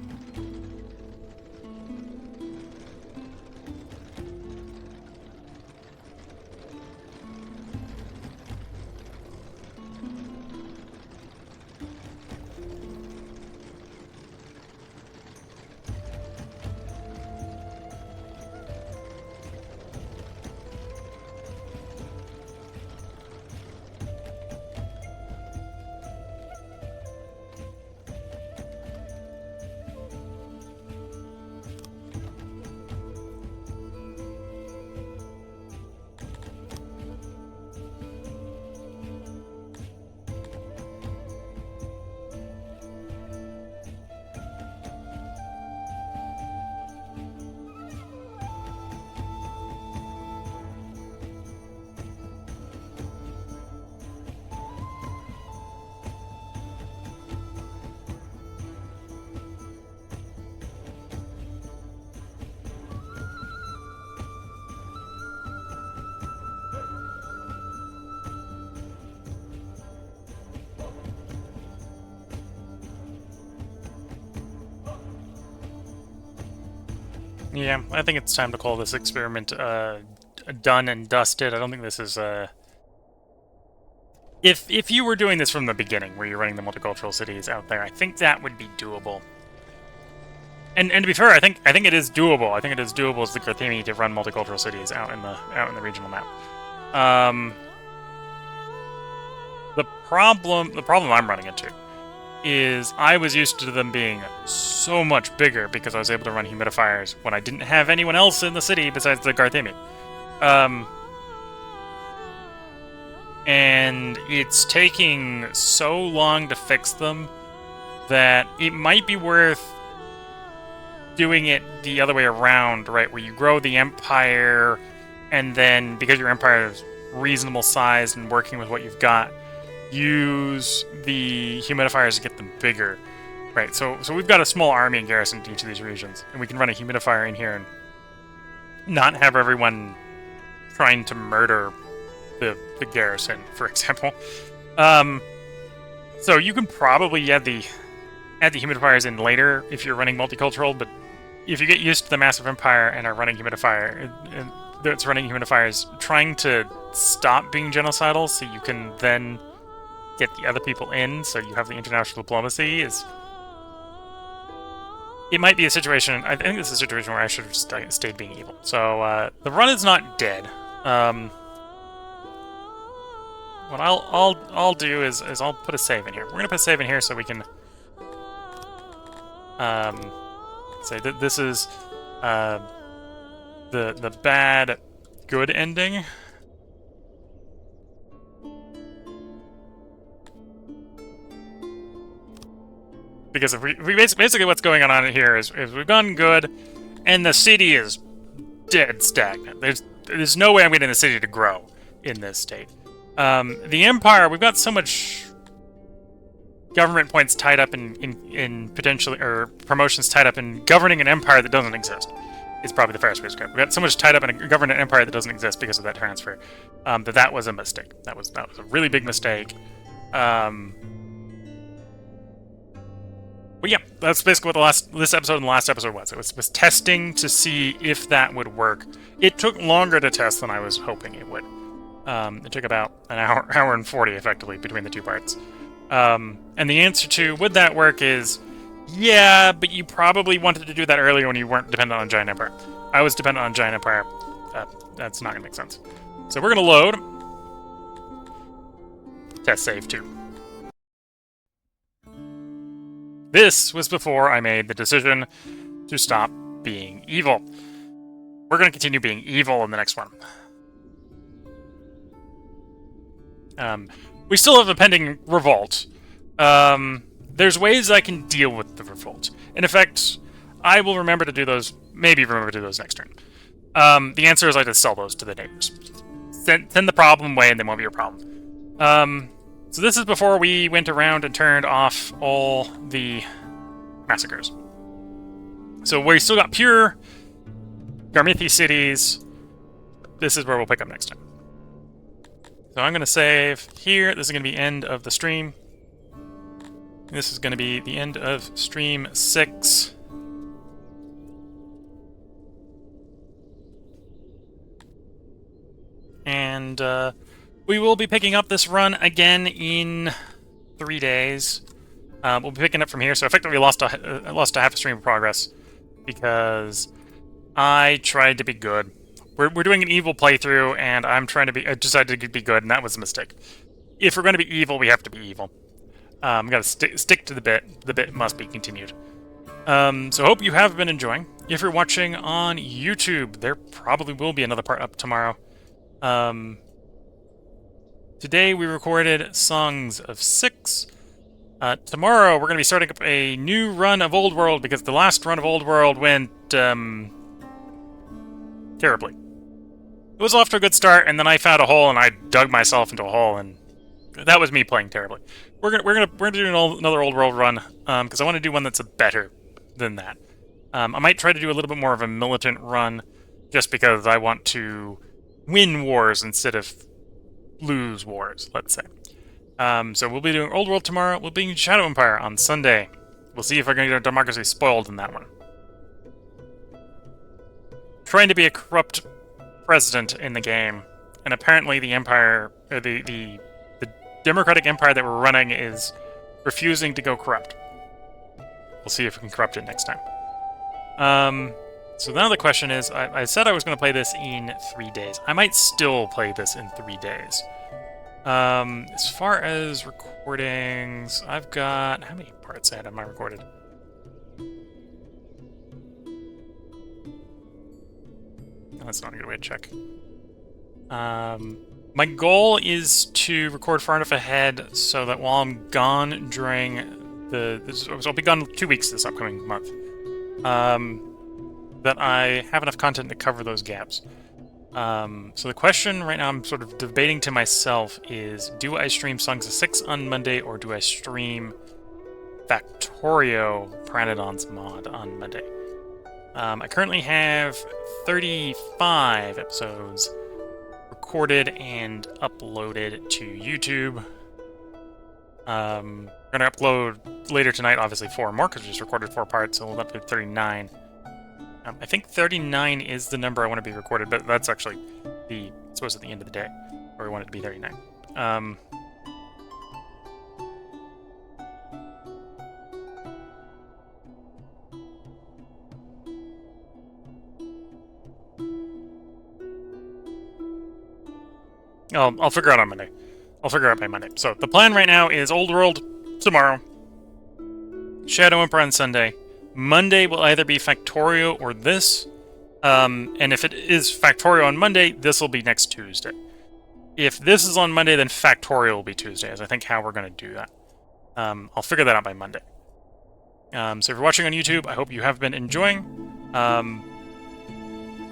Yeah, I think it's time to call this experiment done and dusted. I don't think this is if you were doing this from the beginning, where you're running the multicultural cities out there, I think that would be doable. And to be fair, I think it is doable. I think it is doable as the Garthimi to run multicultural cities out in the regional map. The the problem I'm running into is I was used to them being so much bigger because I was able to run humidifiers when I didn't have anyone else in the city besides the Garthimi. And it's taking so long to fix them that it might be worth doing it the other way around, right? Where you grow the empire, and then, because your empire is reasonable size and working with what you've got, use the humidifiers to get them bigger, right? So we've got a small army and garrison to each of these regions, and we can run a humidifier in here and not have everyone trying to murder the garrison, for example. So you can probably add the humidifiers in later if you're running multicultural, but if you get used to the massive empire and are running humidifier, and that's running humidifiers, trying to stop being genocidal so you can then get the other people in, so you have the international diplomacy, it might be a situation. I think this is a situation where I should have stayed being evil. So the run is not dead. What I'll do is I'll put a save in here. We're gonna put a save in here so we can say that this is the bad good ending. Because if we basically what's going on here is we've gone good, and the city is dead stagnant. There's no way I'm getting the city to grow in this state. The empire, we've got so much government points tied up in potentially, or promotions tied up in governing an empire that doesn't exist. It's probably the fairest way to describe it. We've got so much tied up in a governing empire that doesn't exist because of that transfer. That was a mistake. That was a really big mistake. But yeah, that's basically what this episode and the last episode was. It was testing to see if that would work. It took longer to test than I was hoping it would. It took about an hour and 40 effectively between the two parts. And the answer to would that work is yeah, but you probably wanted to do that earlier when you weren't dependent on Giant Empire. I was dependent on Giant Empire. That's not gonna make sense. So we're gonna load. Test save 2. This was before I made the decision to stop being evil. We're gonna continue being evil in the next one. We still have a pending revolt. There's ways I can deal with the revolt. In effect, I will remember to do those, maybe remember to do those next turn. The answer is I just sell those to the neighbors. Send the problem away and they won't be your problem. So this is before we went around and turned off all the massacres. So we still got pure Garmithi cities. This is where we'll pick up next time. So I'm going to save here. This is going to be end of the stream. This is going to be the end of stream 6. And we will be picking up this run again in 3 days. We'll be picking up from here. So effectively lost a half a stream of progress because I tried to be good. We're doing an evil playthrough, and I decided to be good, and that was a mistake. If we're going to be evil, we have to be evil. We got to stick to the bit. The bit must be continued. So hope you have been enjoying. If you're watching on YouTube, there probably will be another part up tomorrow. Today we recorded Songs of 6. Tomorrow we're going to be starting up a new run of Old World because the last run of Old World went terribly. It was off to a good start, and then I found a hole, and I dug myself into a hole, and that was me playing terribly. We're gonna do another Old World run because I want to do one that's better than that. I might try to do a little bit more of a militant run, just because I want to win wars instead of lose wars, let's say. So we'll be doing Old World tomorrow. We'll be doing Shadow Empire on Sunday. We'll see if we're going to get our democracy spoiled in that one. Trying to be a corrupt president in the game, and apparently the empire, or the democratic empire that we're running is refusing to go corrupt. We'll see if we can corrupt it next time. So now the question is, I said I was going to play this in 3 days. I might still play this in 3 days. As far as recordings, I've got... How many parts am I recorded? That's not a good way to check. My goal is to record far enough ahead so that while I'm gone during so I'll be gone 2 weeks this upcoming month, that I have enough content to cover those gaps. So the question right now I'm sort of debating to myself is, do I stream Songs of Six on Monday, or do I stream Factorio Pteranodon's mod on Monday? I currently have 35 episodes recorded and uploaded to YouTube. I'm gonna upload later tonight, obviously 4 more, because we just recorded 4 parts, so we'll upload 39. I think 39 is the number I want to be recorded, but that's actually I suppose at the end of the day, where we want it to be 39. I'll figure out on Monday. I'll figure out by Monday. So the plan right now is Old World tomorrow, Shadow Emperor on Sunday. Monday will either be Factorio or this. And if it is Factorio on Monday, this will be next Tuesday. If this is on Monday, then Factorio will be Tuesday, is I think how we're going to do that. I'll figure that out by Monday. So if you're watching on YouTube, I hope you have been enjoying.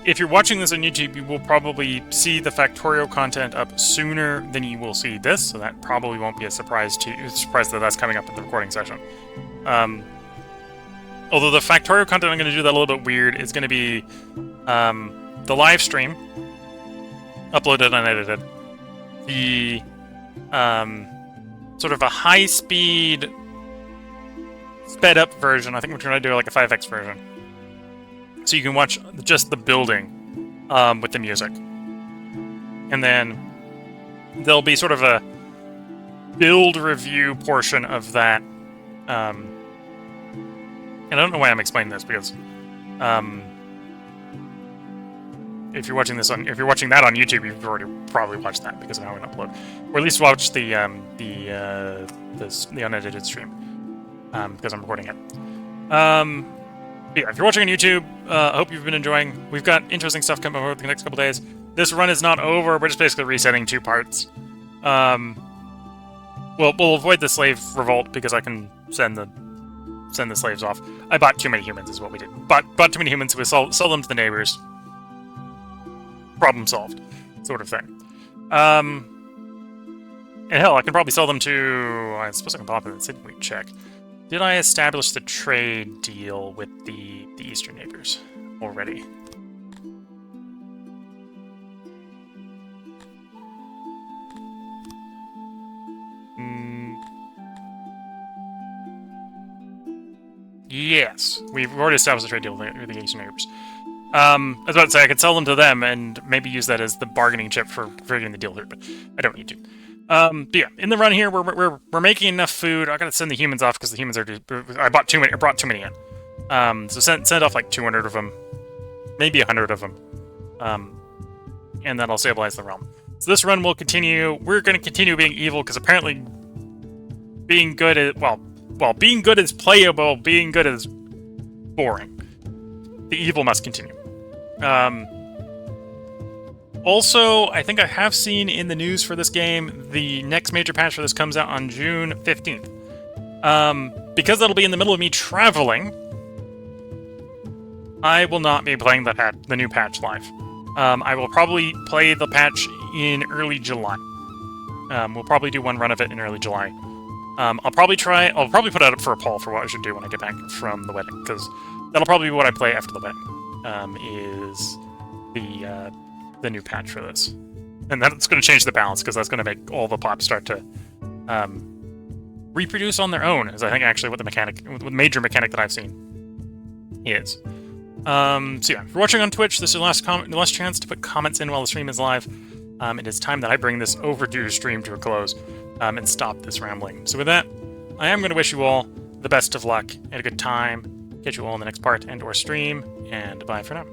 If you're watching this on YouTube, you will probably see the Factorio content up sooner than you will see this, so that probably won't be a surprise to you. Surprise that that's coming up in the recording session. Although the Factorio content, I'm going to do that a little bit weird. It's going to be the live stream, uploaded and edited. The sort of a high-speed, sped-up version. I think we're trying to do like a 5x version. So you can watch just the building with the music. And then there'll be sort of a build review portion of that. And I don't know why I'm explaining this, because if you're watching that on YouTube, you've already probably watched that because of how we upload, or at least watch the unedited stream because I'm recording it. Yeah, if you're watching on YouTube, I hope you've been enjoying. We've got interesting stuff coming over the next couple days. This run is not over. We're just basically resetting 2 parts. We'll avoid the slave revolt because I can send the slaves off. I bought too many humans is what we did. Bought too many humans, so we sell them to the neighbors. Problem solved, sort of thing. And hell, I can probably sell them to... I suppose I can pop in and sit and check. Did I establish the trade deal with the eastern neighbors already? Yes, we've already established a trade deal with the eastern neighbors. I was about to say I could sell them to them and maybe use that as the bargaining chip for getting the deal through, but I don't need to. But yeah, in the run here, we're making enough food. I gotta send the humans off because the humans are I brought too many in. So send off like 200 of them, maybe 100 of them, and that'll stabilize the realm. So this run will continue. We're gonna continue being evil because apparently being good is being good is playable. Being good is boring. The evil must continue. Also, I think I have seen in the news for this game, the next major patch for this comes out on June 15th. Because that'll be in the middle of me traveling, I will not be playing the new patch live. I will probably play the patch in early July. We'll probably do one run of it in early July. I'll probably put it up for a poll for what I should do when I get back from the wedding, because that'll probably be what I play after the wedding, is the new patch for this. And that's going to change the balance, because that's going to make all the pops start to reproduce on their own, is I think actually what the major mechanic that I've seen is. So yeah, if you're watching on Twitch, this is the last chance to put comments in while the stream is live. It is time that I bring this overdue stream to a close and stop this rambling. So with that, I am going to wish you all the best of luck and a good time. Catch you all in the next part and/or stream, and bye for now.